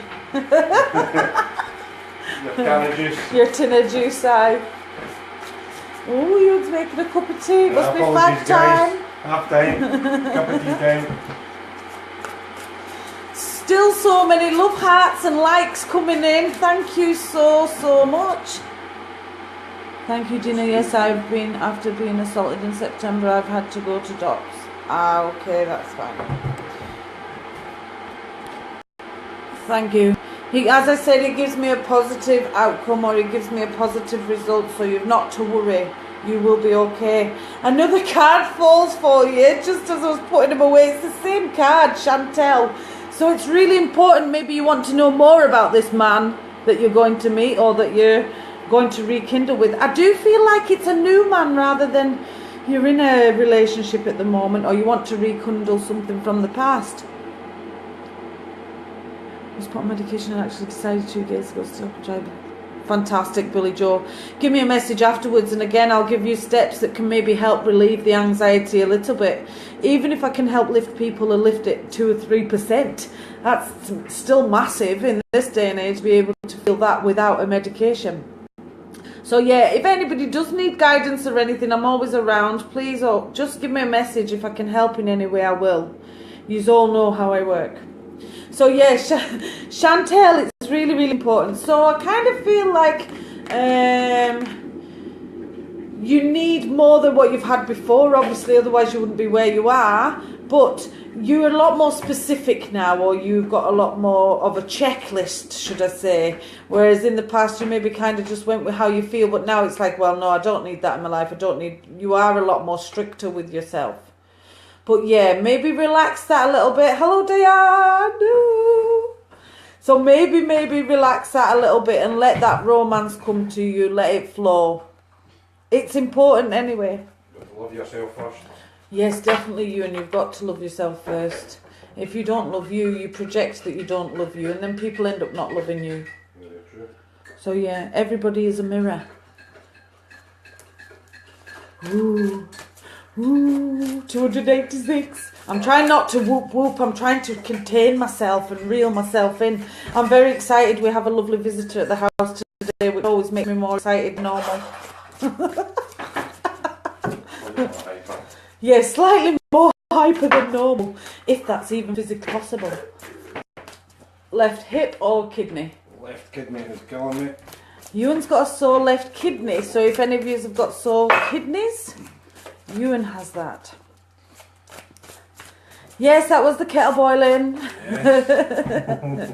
Your can of juice. Your tin of juice, aye. Oh, you're making a cup of tea. Must be fact time. Half time. Cup of tea time. Still so many love hearts and likes coming in. Thank you so much. Thank you, Gina. Yes, after being assaulted in September, I've had to go to docs. Ah, okay, that's fine. Thank you. As I said, it gives me a positive outcome, or it gives me a positive result, so you've not to worry. You will be okay. Another card falls for you, just as I was putting them away. It's the same card, Chantel. So it's really important. Maybe you want to know more about this man that you're going to meet, or that you're going to rekindle with. I do feel like it's a new man rather than you're in a relationship at the moment, or you want to rekindle something from the past. I was put on medication and actually decided 2 days ago to stop driving. Fantastic, Billy Joe. Give me a message afterwards, and again I'll give you steps that can maybe help relieve the anxiety a little bit. Even if I can help lift people and lift it 2 or 3%, that's still massive in this day and age to be able to feel that without a medication. So yeah, if anybody does need guidance or anything, I'm always around. Please, just give me a message. If I can help in any way, I will. You all know how I work. So yeah, Chantel, it's really, really important. So I kind of feel like you need more than what you've had before, obviously, otherwise you wouldn't be where you are. But you're a lot more specific now, or you've got a lot more of a checklist, should I say. Whereas in the past you maybe kind of just went with how you feel, but now it's like, well, no, I don't need that in my life. You are a lot more stricter with yourself. But yeah, maybe relax that a little bit. Hello, Diane. So maybe relax that a little bit and let that romance come to you. Let it flow. It's important anyway. You've got to love yourself first. Yes, definitely you, and you've got to love yourself first. If you don't love you, you project that you don't love you, and then people end up not loving you. Very true. So yeah, everybody is a mirror. Ooh. Ooh, 286. I'm trying not to whoop. I'm trying to contain myself and reel myself in. I'm very excited. We have a lovely visitor at the house today, which always makes me more excited than normal. Yeah, slightly more hyper than normal, if that's even physically possible. Left hip or kidney? Left kidney is killing me. Ewan's got a sore left kidney, so if any of you have got sore kidneys, Ewan has that. Yes, that was the kettle boiling. Yes.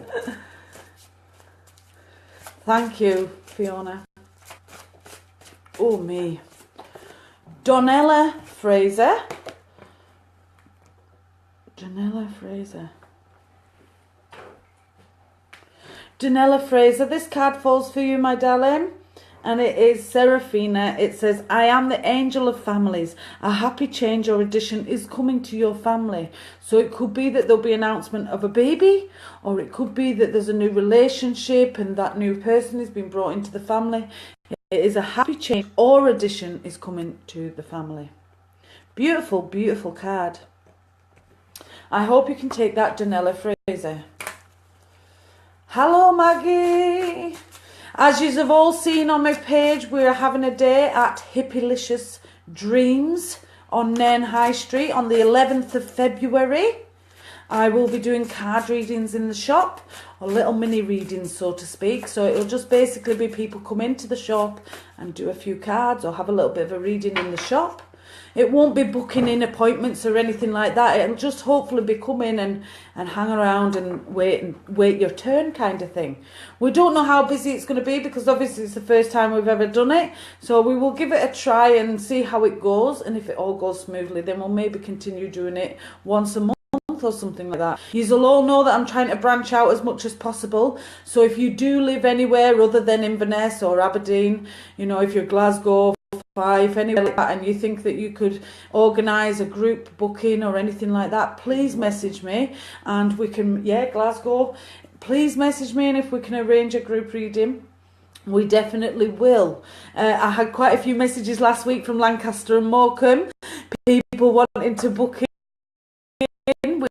Thank you, Fiona. Oh, me. Donella Fraser. Donella Fraser, this card falls for you, my darling. And it is Seraphina. It says, I am the angel of families. A happy change or addition is coming to your family. So it could be that there'll be an announcement of a baby, or it could be that there's a new relationship and that new person has been brought into the family. It is a happy change or addition is coming to the family. Beautiful, beautiful card. I hope you can take that, Donella Fraser. Hello, Maggie. As you have all seen on my page, we're having a day at Hippylicious Dreams on Nairn High Street on the 11th of February. I will be doing card readings in the shop, or little mini readings, so to speak. So it'll just basically be people come into the shop and do a few cards or have a little bit of a reading in the shop. It won't be booking in appointments or anything like that. It'll just hopefully be come in and hang around and wait your turn kind of thing. We don't know how busy it's going to be because obviously it's the first time we've ever done it. So we will give it a try and see how it goes. And if it all goes smoothly, then we'll maybe continue doing it once a month or something like that. You'll all know that I'm trying to branch out as much as possible. So if you do live anywhere other than Inverness or Aberdeen, you know, if you're Glasgow, if anyone like that, and you think that you could organise a group booking or anything like that, please message me and we can, Glasgow, please message me, and if we can arrange a group reading, we definitely will. I had quite a few messages last week from Lancaster and Morecambe, people wanting to book in,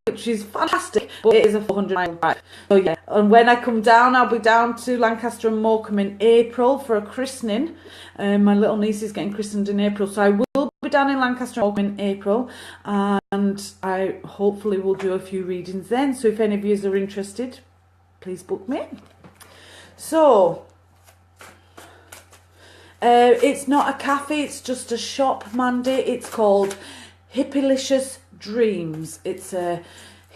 which is fantastic, but it is a 400-mile drive. So yeah, and when I come down, I'll be down to Lancaster and Morecambe in April for a christening. My little niece is getting christened in April, so I will be down in Lancaster and Morecambe in April, and I hopefully will do a few readings then. So if any of you are interested, please book me in. So it's not a cafe, it's just a shop, Mandy. It's called Hippylicious Dreams. It's a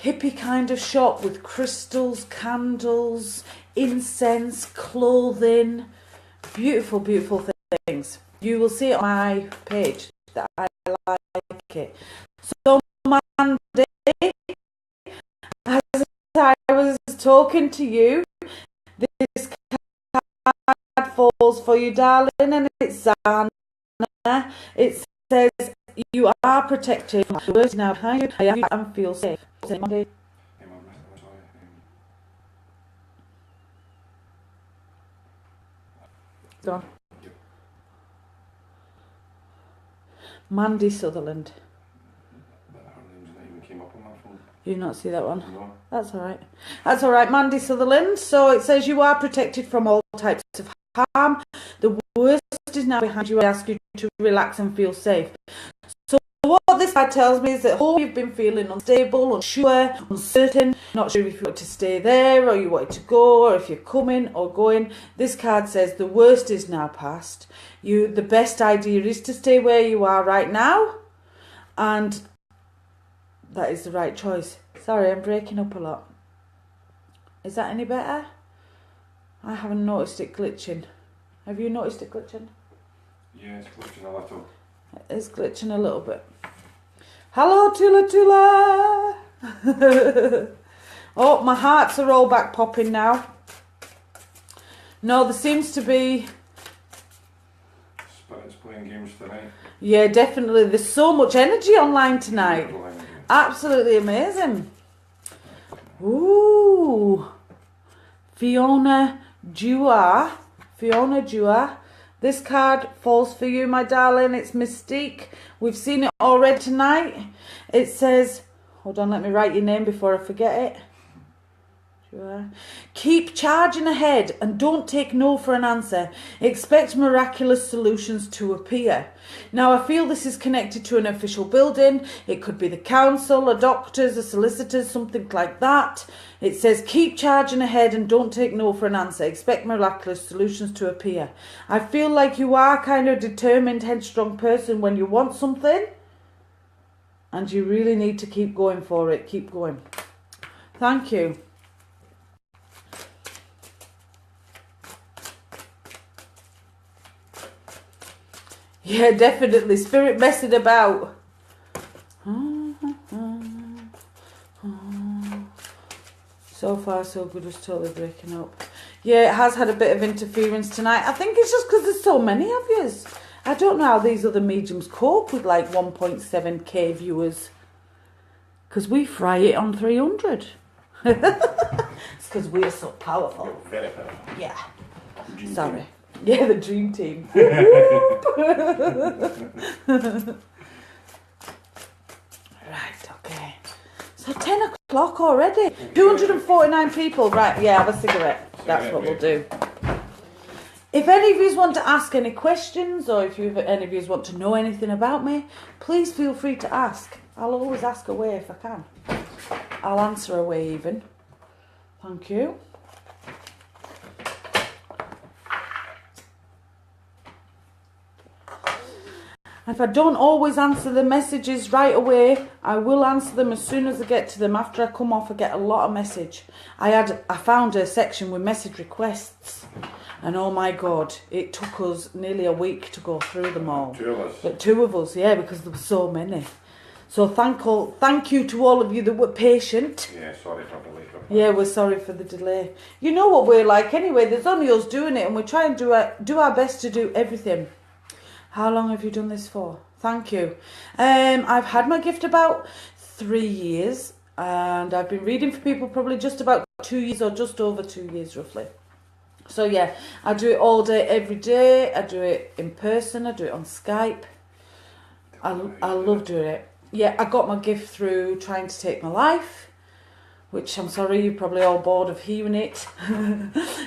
hippie kind of shop with crystals, candles, incense, clothing, beautiful, beautiful things. You will see it on my page that I like it. So Mandy, as I was talking to you, this card falls for you, darling, and it's Zana. It says you are protected. The words now behind you, I and feel safe. Mandy. Go on. Mandy Sutherland. You not see that one? No. That's all right. That's all right, Mandy Sutherland. So it says you are protected from all types of harm. The worst is now behind you. I ask you to relax and feel safe. So what this card tells me is that home you've been feeling unstable, unsure, uncertain, not sure if you want to stay there or you want to go, or if you're coming or going. This card says the worst is now past. The best idea is to stay where you are right now, and that is the right choice. Sorry, I'm breaking up a lot. Is that any better? I haven't noticed it glitching. Have you noticed it glitching? Yeah, it's glitching a little. It's glitching a little bit. Hello, Tula Tula! Oh, my hearts are all back popping now. No, there seems to be... Spirits playing games tonight. Yeah, definitely. There's so much energy online tonight. Absolutely amazing. Ooh. Fiona Dua. This card falls for you, my darling. It's Mystique. We've seen it already tonight. It says, hold on, let me write your name before I forget it. Keep charging ahead and don't take no for an answer. Expect miraculous solutions to appear. Now, I feel this is connected to an official building. It could be the council, a doctor's, a solicitor's, something like that. It says keep charging ahead and don't take no for an answer. Expect miraculous solutions to appear. I feel like you are kind of a determined, headstrong person when you want something, and you really need to keep going for it. Keep going. Thank you. Yeah, definitely. Spirit messing about. So far, so good. Was totally breaking up. Yeah, it has had a bit of interference tonight. I think it's just because there's so many of yous. I don't know how these other mediums cope with like 1.7k viewers. Because we fry it on 300. It's because we're so powerful. You're very powerful. Yeah. Dream Sorry. team. Yeah, the dream team. Right, okay. So 10 o'clock already. 249 people. Right, yeah, have a cigarette. That's what we'll do. If any of you want to ask any questions, or if any of you want to know anything about me, please feel free to ask. I'll always ask away if I can. I'll answer away even. Thank you. If I don't always answer the messages right away, I will answer them as soon as I get to them. After I come off, I get a lot of message. I found a section with message requests, and oh my God, it took us nearly a week to go through them all. 2 of us. But 2 of us, yeah, because there were so many. So thank you to all of you that were patient. Yeah, sorry for the delay. Yeah, we're sorry for the delay. You know what we're like anyway. There's only us doing it, and we try and do our best to do everything. How long have you done this for? Thank you. I've had my gift about 3 years, and I've been reading for people probably just about 2 years, or just over 2 years roughly. So yeah, I do it all day, every day. I do it in person, I do it on Skype. I love doing it. Yeah, I got my gift through trying to take my life, which I'm sorry, you're probably all bored of hearing it.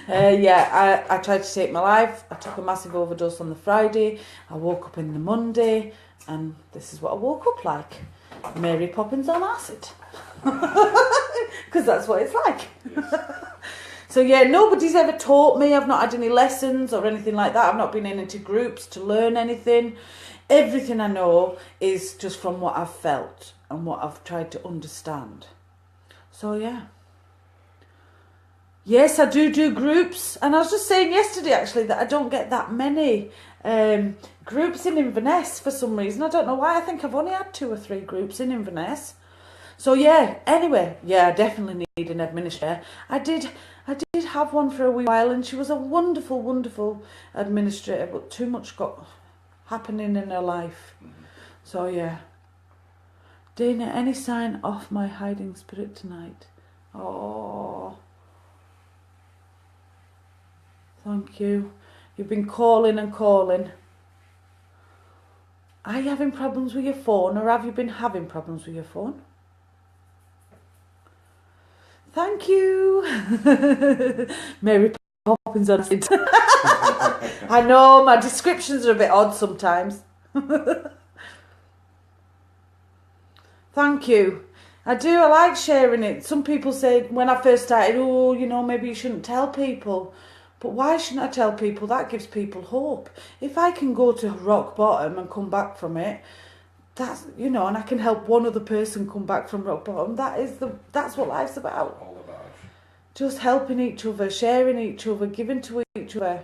I tried to take my life. I took a massive overdose on the Friday. I woke up in the Monday, and this is what I woke up like. Mary Poppins on acid. Because that's what it's like. Yes. So yeah, nobody's ever taught me. I've not had any lessons or anything like that. I've not been into groups to learn anything. Everything I know is just from what I've felt and what I've tried to understand. So yeah. Yes, I do groups. And I was just saying yesterday actually that I don't get that many groups in Inverness for some reason. I don't know why. I think I've only had 2 or 3 groups in Inverness. So yeah, anyway, yeah, I definitely need an administrator. I did have one for a wee while, and she was a wonderful, wonderful administrator, but too much got happening in her life. So yeah. Dana, any sign off my hiding spirit tonight? Oh, thank you. You've been calling and calling. Are you having problems with your phone, or have you been having problems with your phone? Thank you. Mary Poppins on it. I know, my descriptions are a bit odd sometimes. Thank you. I like sharing it. Some people said when I first started, oh, you know, maybe you shouldn't tell people. But why shouldn't I tell people? That gives people hope. If I can go to rock bottom and come back from it, that's, you know, and I can help one other person come back from rock bottom. That's what life's about. All about. Just helping each other, sharing each other, giving to each other.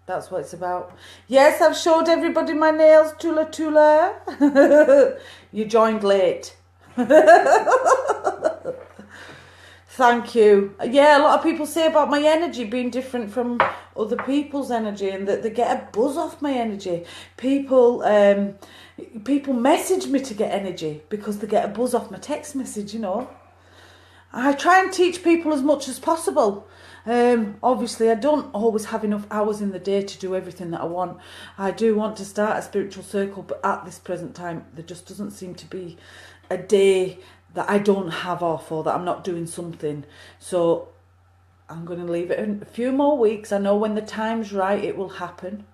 That's what it's about. Yes, I've showed everybody my nails, Tula Tula. You joined late. Thank you. Yeah, a lot of people say about my energy being different from other people's energy, and that they get a buzz off my energy. People message me to get energy because they get a buzz off my text message, you know. I try and teach people as much as possible. Obviously, I don't always have enough hours in the day to do everything that I want. I do want to start a spiritual circle, but at this present time, there just doesn't seem to be a day that I don't have off, or that I'm not doing something. So I'm going to leave it in a few more weeks. I know when the time's right, it will happen.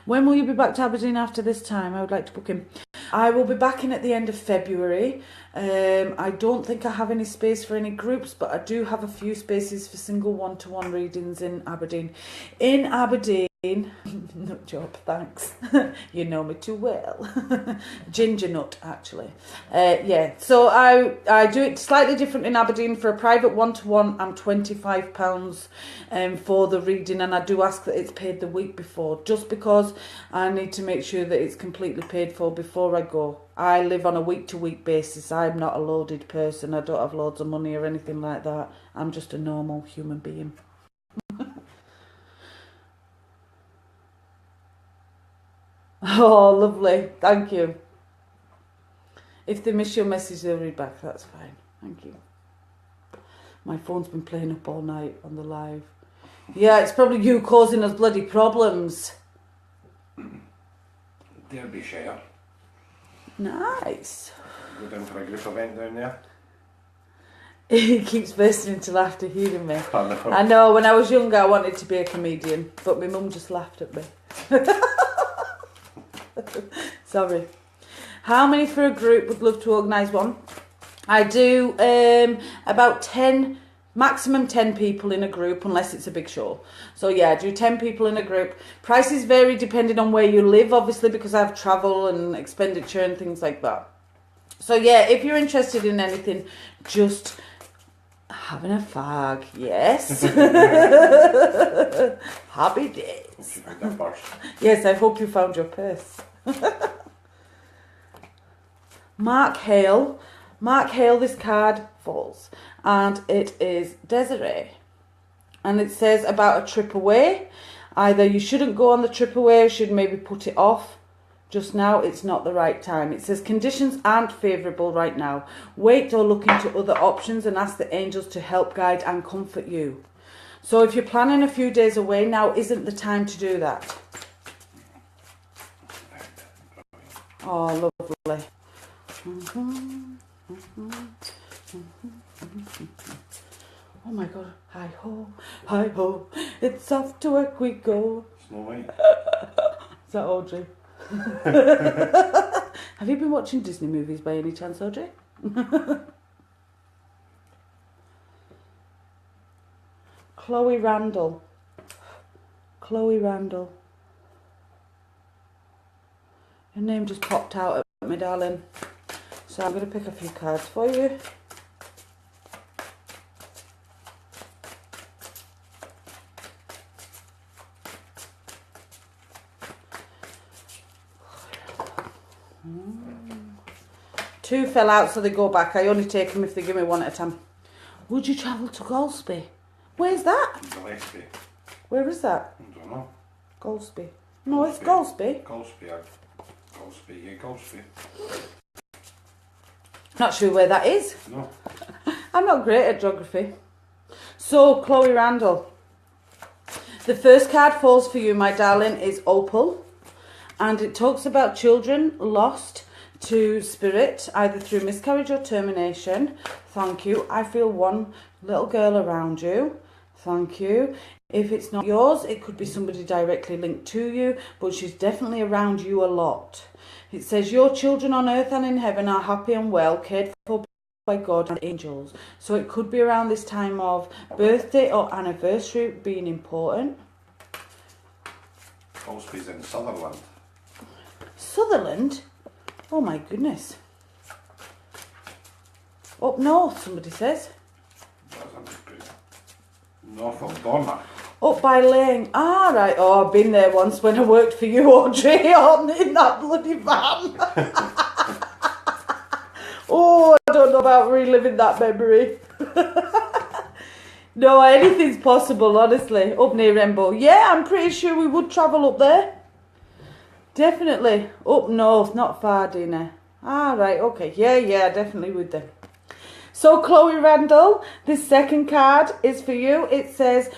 When will you be back to Aberdeen after this time? I would like to book in. I will be back in at the end of February. I don't think I have any space for any groups, but I do have a few spaces for single one-to-one readings in Aberdeen. In Aberdeen, nut job, thanks. You know me too well. Ginger nut, actually. Yeah, so I do it slightly different in Aberdeen. For a private one-to-one, I'm £25 for the reading, and I do ask that it's paid the week before, just because I need to make sure that it's completely paid for before I go. I live on a week-to-week basis. I'm not a loaded person. I don't have loads of money or anything like that. I'm just a normal human being. Oh, lovely. Thank you. If they miss your message, they'll read back. That's fine. Thank you. My phone's been playing up all night on the live. Yeah, it's probably you causing us bloody problems. There'll be share. Nice. Go down for a group event down there. He keeps bursting into laughter hearing me. I know, when I was younger I wanted to be a comedian, but my mum just laughed at me. Sorry. How many for a group? Would love to organise one. I do about 10, maximum 10 people in a group, unless it's a big show. So yeah, I do 10 people in a group. Prices vary depending on where you live, obviously, because I have travel and expenditure and things like that. So yeah, if you're interested in anything, just having a fag, yes. Happy days. Yes, I hope you found your purse. Mark Hale, this card falls, and it is Desiree, and it says about a trip away, Either you shouldn't go on the trip away, should maybe put it off. Just now, it's not the right time. It says conditions aren't favourable right now. Wait or look into other options and ask the angels to help, guide and comfort you. So if you're planning a few days away, now isn't the time to do that. Oh, lovely. Oh my God. Hi ho, it's off to work we go. Snow White. Is that Audrey? Have you been watching Disney movies by any chance, Audrey? Chloe Randall. Your name just popped out at me, darling. So I'm going to pick a few cards for you. Two fell out, so they go back. I only take them if they give me one at a time. Would you travel to Golspie? Where's that? Gillespie. Where is that? I don't know. Golspie. No, it's Golspie. Golspie. Not sure where that is. No. I'm not great at geography. So, Chloe Randall. The first card falls for you, my darling, is Opal. And it talks about children lost to spirit, either through miscarriage or termination. Thank you. I feel one little girl around you. Thank you. If it's not yours, it could be somebody directly linked to you, but she's definitely around you a lot. It says your children on earth and in heaven are happy and well, cared for by God and angels. So it could be around this time of birthday or anniversary being important. Golspie's in Sutherland. Sutherland? Oh my goodness. Up north, somebody says. North of Donna. Up by Lane. Ah, right. Oh, I've been there once when I worked for you, Audrey, in that bloody van. Oh, I don't know about reliving that memory. No, anything's possible, honestly. Up near Rainbow. Yeah, I'm pretty sure we would travel up there. Definitely. Up north, not far, Dina. Ah, right, okay. Yeah, definitely would then. So, Chloe Randall, this second card is for you. It says,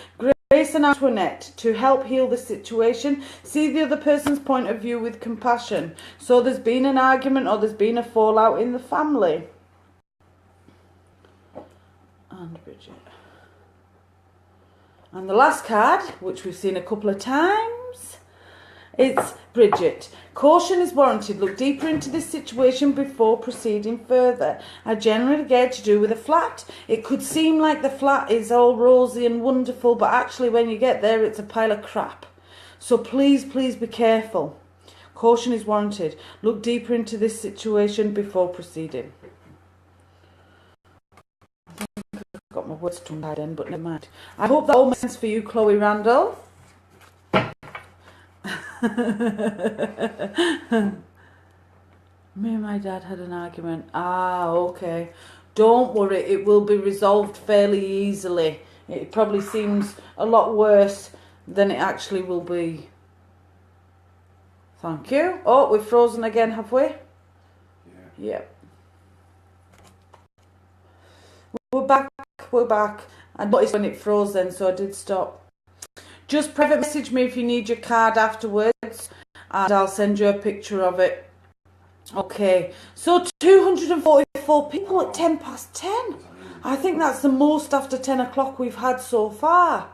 Grace and Antoinette, to help heal the situation, see the other person's point of view with compassion. So there's been an argument or there's been a fallout in the family. And Bridget. And the last card, which we've seen a couple of times, it's Bridget. Caution is warranted. Look deeper into this situation before proceeding further. I generally get to do with a flat. It could seem like the flat is all rosy and wonderful, but actually when you get there, it's a pile of crap. So please be careful. Caution is warranted. Look deeper into this situation before proceeding. I think I've got my words tongue-tied then, but never mind. I hope that all makes sense for you, Chloe Randall. Me and my dad had an argument. Ah, okay. Don't worry, it will be resolved fairly easily. It probably seems a lot worse than it actually will be. Thank you. Oh, we've frozen again, have we? Yeah. Yep. We're back. I noticed when it froze then, so I did stop. Just private message me if you need your card afterwards and I'll send you a picture of it. Okay, so 244 people at 10 past 10. I think that's the most after 10 o'clock we've had so far.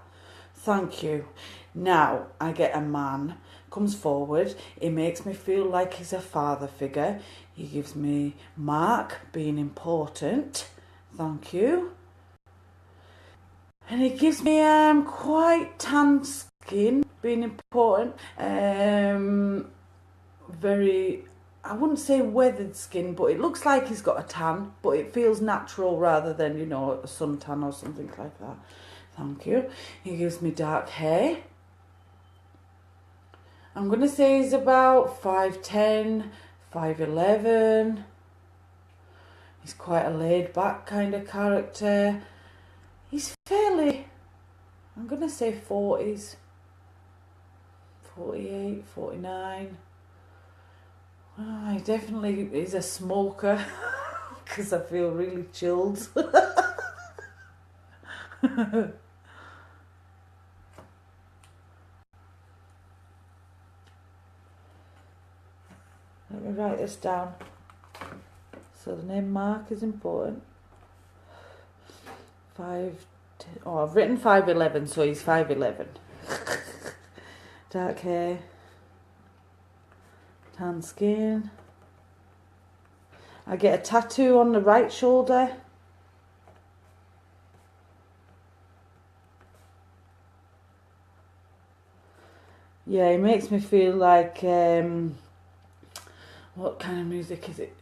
Thank you. Now I get a man, comes forward. He makes me feel like he's a father figure. He gives me Mark being important. Thank you. And it gives me quite tan skin, being important. Very, I wouldn't say weathered skin, but it looks like he's got a tan, but it feels natural rather than, you know, a suntan or something like that. Thank you. He gives me dark hair. I'm going to say he's about 5'10", 5'11". He's quite a laid-back kind of character. He's fairly, I'm going to say 40s. 48, 49. Oh, he definitely is a smoker because I feel really chilled. Let me write this down. So the name Mark is important. I've written 5'11", so he's 5'11". Dark hair. Tan skin. I get a tattoo on the right shoulder. Yeah, it makes me feel like, what kind of music is it?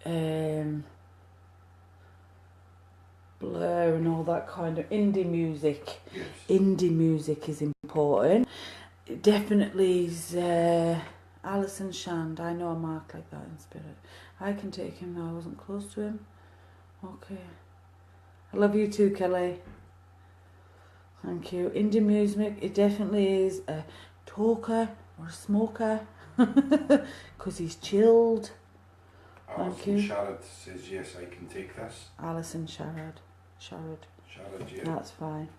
Blur and all that kind of indie music. Yes. Indie music is important. It definitely is Alison Shand. I know a Mark like that in spirit. I can take him though, I wasn't close to him. Okay. I love you too, Kelly. Thank you. Indie music, it definitely is a talker or a smoker because he's chilled. Thank you. Sharad says yes, I can take this. Alison Sharad. Sharad, yeah. That's fine.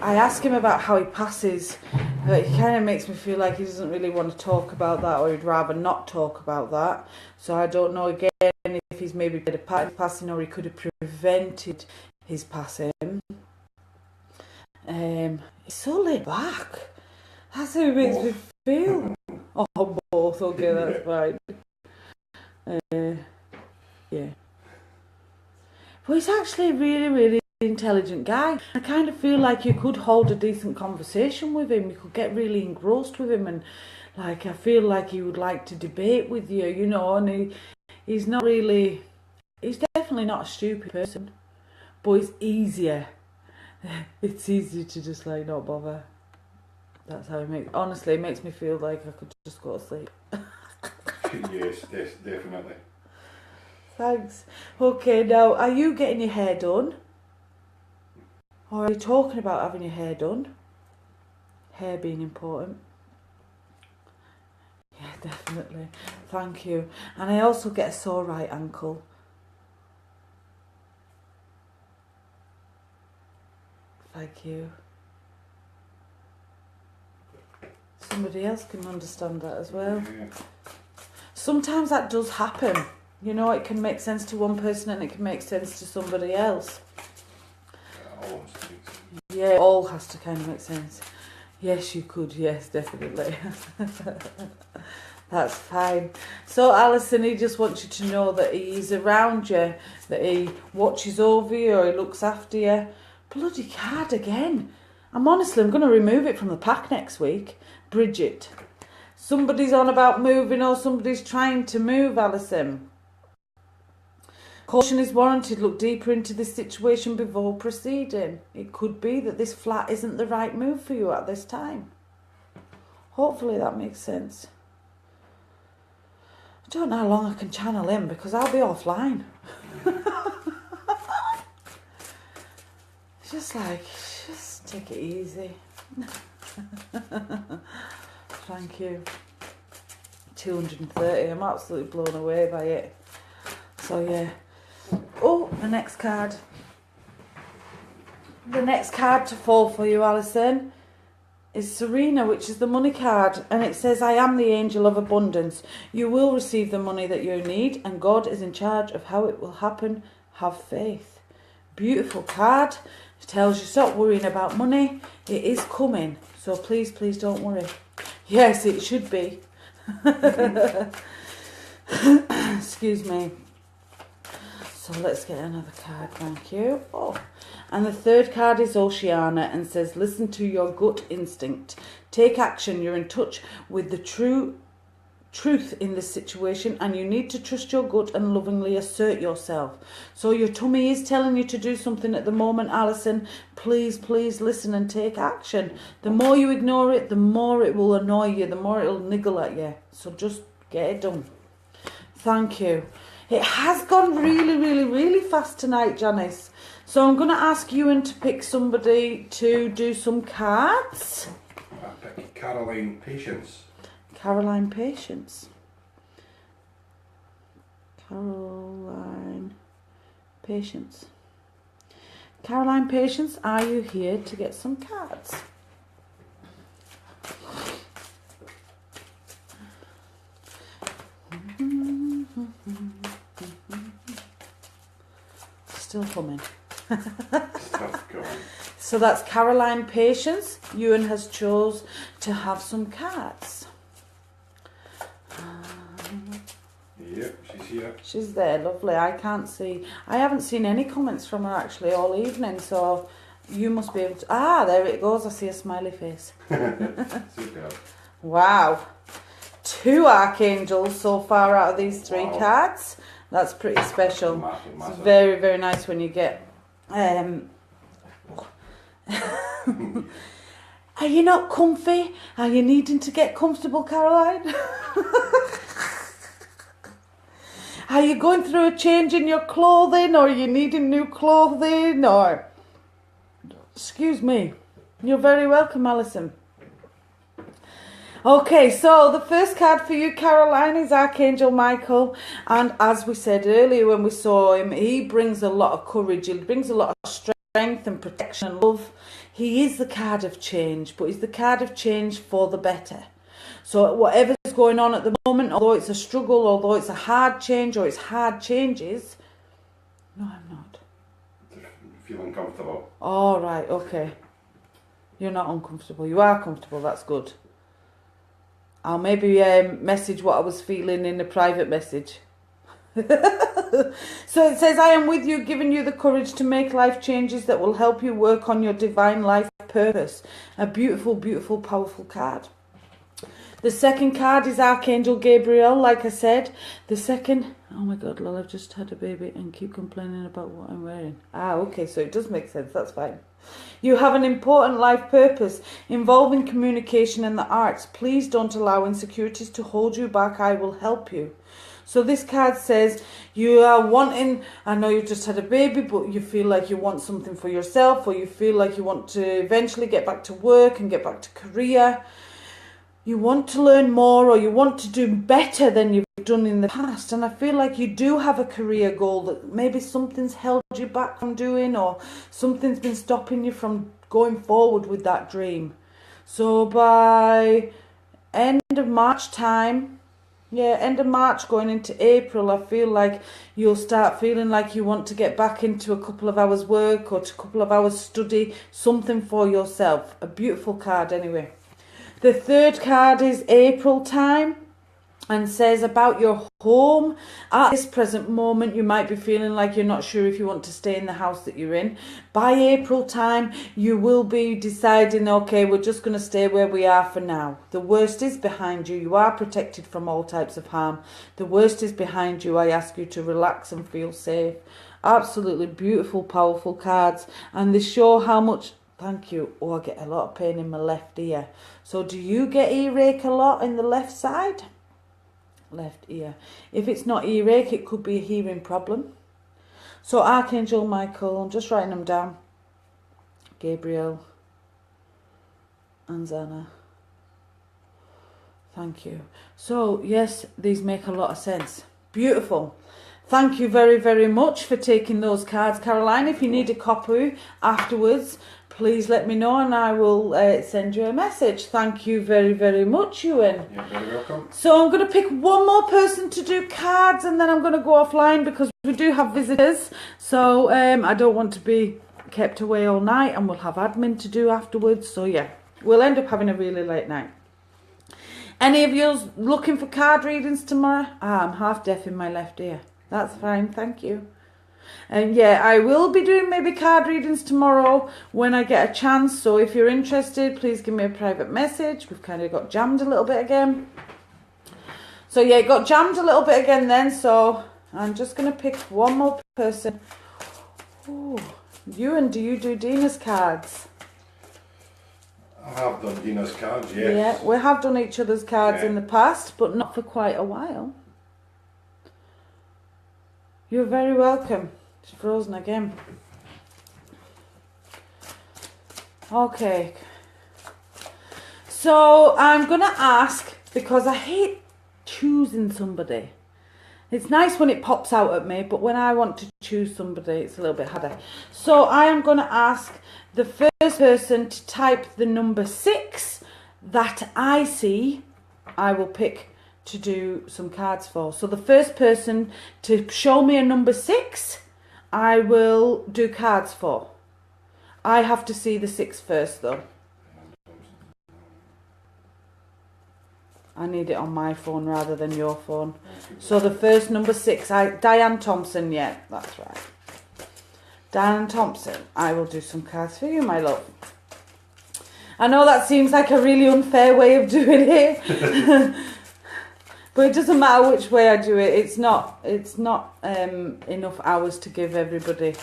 I ask him about how he passes, but he kind of makes me feel like he doesn't really want to talk about that, or he'd rather not talk about that. So I don't know again if he's maybe been a passing or he could have prevented his passing. He's so laid back. That's how it makes me feel. Oh, both. Okay, that's fine. Yeah. Well, he's actually a really, really intelligent guy. I kind of feel like you could hold a decent conversation with him. You could get really engrossed with him, and like I feel like he would like to debate with you, you know. And he's not really. He's definitely not a stupid person, but it's easier. It's easier to just like not bother. That's how it makes. Honestly, it makes me feel like I could just go to sleep. Yes, definitely. Thanks. Okay, now, are you getting your hair done? Or are you talking about having your hair done? Hair being important. Yeah, definitely. Thank you. And I also get a sore right ankle. Thank you. Somebody else can understand that as well. Yeah. Sometimes that does happen. You know, it can make sense to one person and it can make sense to somebody else. Yeah, it all has to kind of make sense. Yes, you could. Yes, definitely. That's fine. So, Alison, he just wants you to know that he's around you, that he watches over you or he looks after you. Bloody card again. I'm going to remove it from the pack next week. Bridget. Somebody's on about moving or somebody's trying to move, Alison. Caution is warranted. Look deeper into this situation before proceeding. It could be that this flat isn't the right move for you at this time. Hopefully that makes sense. I don't know how long I can channel him because I'll be offline. Just take it easy. Thank you. 230. I'm absolutely blown away by it. So yeah. Oh, the next card. The next card to fall for you, Alison, is Serena, which is the money card. And it says, I am the angel of abundance. You will receive the money that you need, and God is in charge of how it will happen. Have faith. Beautiful card. It tells you stop worrying about money. It is coming. So please, please don't worry. Yes, it should be. Excuse me. So let's get another card, thank you. Oh, and the third card is Oceana and says, listen to your gut instinct. Take action. You're in touch with the truth in this situation and you need to trust your gut and lovingly assert yourself. So your tummy is telling you to do something at the moment, Alison. Please, please listen and take action. The more you ignore it, the more it will annoy you, the more it will niggle at you. So just get it done. Thank you. It has gone really, really, really fast tonight, Janice. So I'm going to ask Ewan to pick somebody to do some cards. I pick Caroline Patience. Caroline Patience. Caroline Patience. Caroline Patience, are you here to get some cards? Still humming. Stuff going. So that's Caroline Patience. Ewan has chose to have some cards. Yep, she's here. She's there, lovely. I can't see. I haven't seen any comments from her actually all evening, so you must be able to. Ah, there it goes. I see a smiley face. Super. Wow. 2 archangels so far out of these 3 Wow. cards. That's pretty special. Massive. It's very, very nice when you get. Are you not comfy? Are you needing to get comfortable, Caroline? Are you going through a change in your clothing, or are you needing new clothing, or... Excuse me. You're very welcome, Alison. Okay, so the first card for you, Caroline, is Archangel Michael. And as we said earlier when we saw him, he brings a lot of courage. He brings a lot of strength and protection and love. He is the card of change, but he's the card of change for the better. So whatever's going on at the moment, although it's a struggle, although it's a hard change or it's hard changes... No, I'm not. Feeling comfortable. All right, okay. You're not uncomfortable. You are comfortable, that's good. I'll maybe message what I was feeling in a private message. So it says, I am with you, giving you the courage to make life changes that will help you work on your divine life purpose. A beautiful, beautiful, powerful card. The second card is Archangel Gabriel, like I said. The second... Oh my God, Lol, I've just had a baby and keep complaining about what I'm wearing. Ah, okay, so it does make sense. That's fine. You have an important life purpose involving communication and the arts. Please don't allow insecurities to hold you back. I will help you. So this card says you are wanting, I know you've just had a baby, but you feel like you want something for yourself, or you feel like you want to eventually get back to work and get back to career. You want to learn more, or you want to do better than you've done in the past. And I feel like you do have a career goal that maybe something's held you back from doing, or something's been stopping you from going forward with that dream. So by end of March time, end of March going into April, I feel like you'll start feeling like you want to get back into a couple of hours work or a couple of hours study, something for yourself. A beautiful card anyway. The third card is April time and says about your home. At this present moment, you might be feeling like you're not sure if you want to stay in the house that you're in. By April time, you will be deciding, okay, we're just going to stay where we are for now. The worst is behind you. You are protected from all types of harm. The worst is behind you. I ask you to relax and feel safe. Absolutely beautiful, powerful cards. And they show how much... Thank you. Oh, I get a lot of pain in my left ear. So do you get earache a lot in the left side? Left ear. If it's not earache, it could be a hearing problem. So Archangel Michael, I'm just writing them down. Gabriel and Zana. Thank you. So yes, these make a lot of sense. Beautiful. Thank you very, very much for taking those cards, Caroline. If you need a copy afterwards, please let me know and I will send you a message. Thank you very, very much, Ewan. You're very welcome. So I'm going to pick one more person to do cards and then I'm going to go offline because we do have visitors. So I don't want to be kept away all night and we'll have admin to do afterwards. So yeah, we'll end up having a really late night. Any of you looking for card readings tomorrow? I'm half deaf in my left ear. That's fine, thank you. And yeah, I will be doing maybe card readings tomorrow when I get a chance. So if you're interested, please give me a private message. We've kind of got jammed a little bit again. So yeah, it got jammed a little bit again then. So I'm just going to pick one more person. Ooh, Ewan, do you do Dina's cards? I have done Dina's cards, yes. Yeah, we have done each other's cards in the past, but not for quite a while. You're very welcome. It's frozen again. Okay. So I'm going to ask, because I hate choosing somebody. It's nice when it pops out at me, but when I want to choose somebody, it's a little bit harder. So I am going to ask the first person to type the number 6 that I see, I will pick to do some cards for. So the first person to show me a number 6, I will do cards for. I have to see the 6 first, though. I need it on my phone rather than your phone. So the first number 6, Diane Thompson, yeah, that's right. Diane Thompson, I will do some cards for you, my love. I know that seems like a really unfair way of doing it. But it doesn't matter which way I do it. It's not enough hours to give everybody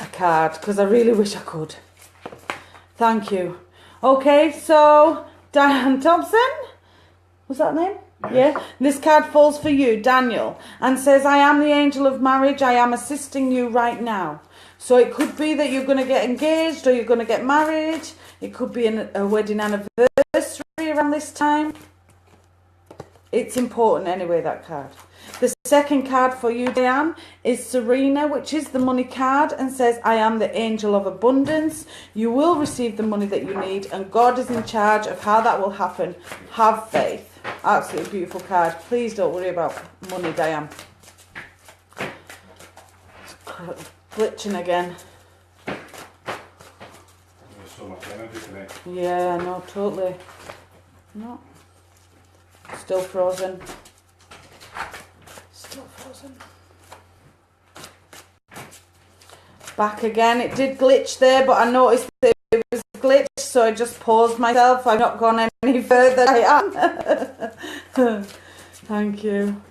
a card, because I really wish I could. Thank you. Okay, so Diane Thompson, was that name? Yes. Yeah. This card falls for you, Daniel, and says, I am the angel of marriage. I am assisting you right now. So it could be that you're going to get engaged or you're going to get married. It could be a wedding anniversary around this time. It's important anyway, that card. The second card for you, Diane, is Serena, which is the money card, and says, I am the angel of abundance. You will receive the money that you need, and God is in charge of how that will happen. Have faith. Absolutely beautiful card. Please don't worry about money, Diane. It's glitching again. There's so much energy today. Yeah, no, totally. No. Still frozen. Still frozen. Back again. It did glitch there, but I noticed that it was glitched, so I just paused myself. I've not gone any further. I am. Thank you.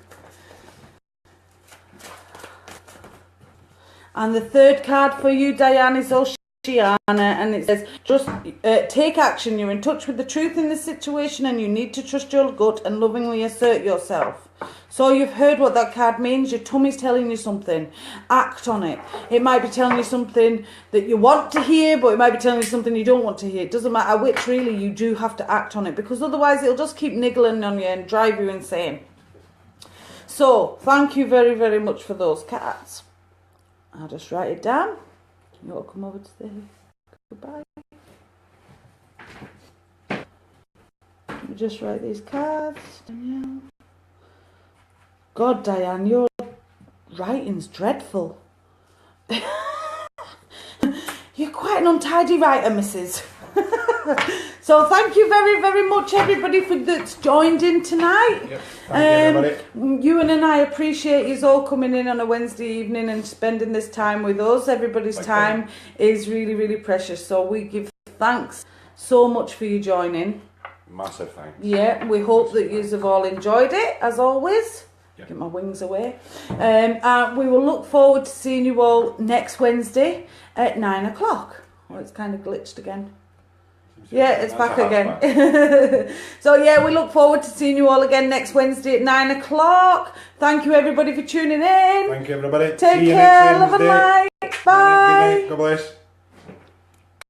And the third card for you, Diane, is Oceana, and it says, just take action. You're in touch with the truth in this situation, and you need to trust your gut and lovingly assert yourself. So you've heard what that card means. Your tummy's telling you something. Act on it. It might be telling you something that you want to hear, but it might be telling you something you don't want to hear. It doesn't matter which, really. You do have to act on it, because otherwise it'll just keep niggling on you and drive you insane. So thank you very, very much for those cards. I'll just write it down. You want to come over to say goodbye? Let me just write these cards. Danielle. God, Diane, your writing's dreadful. You're quite an untidy writer, missus. So thank you very, very much, everybody, that's joined in tonight. Yep. Thank you, everybody. Ewan and I appreciate you all coming in on a Wednesday evening and spending this time with us. Everybody's time is really, really precious. So we give thanks so much for you joining. Massive thanks. Yeah, we hope that you have all enjoyed it, as always. Yep. Get my wings away. We will look forward to seeing you all next Wednesday at 9 o'clock. Oh, it's kind of glitched again. Yeah, it's back again. So yeah, we look forward to seeing you all again next Wednesday at 9 o'clock. Thank you, everybody, for tuning in. Thank you, everybody. Take care. Love and light. Bye. Good night. God bless.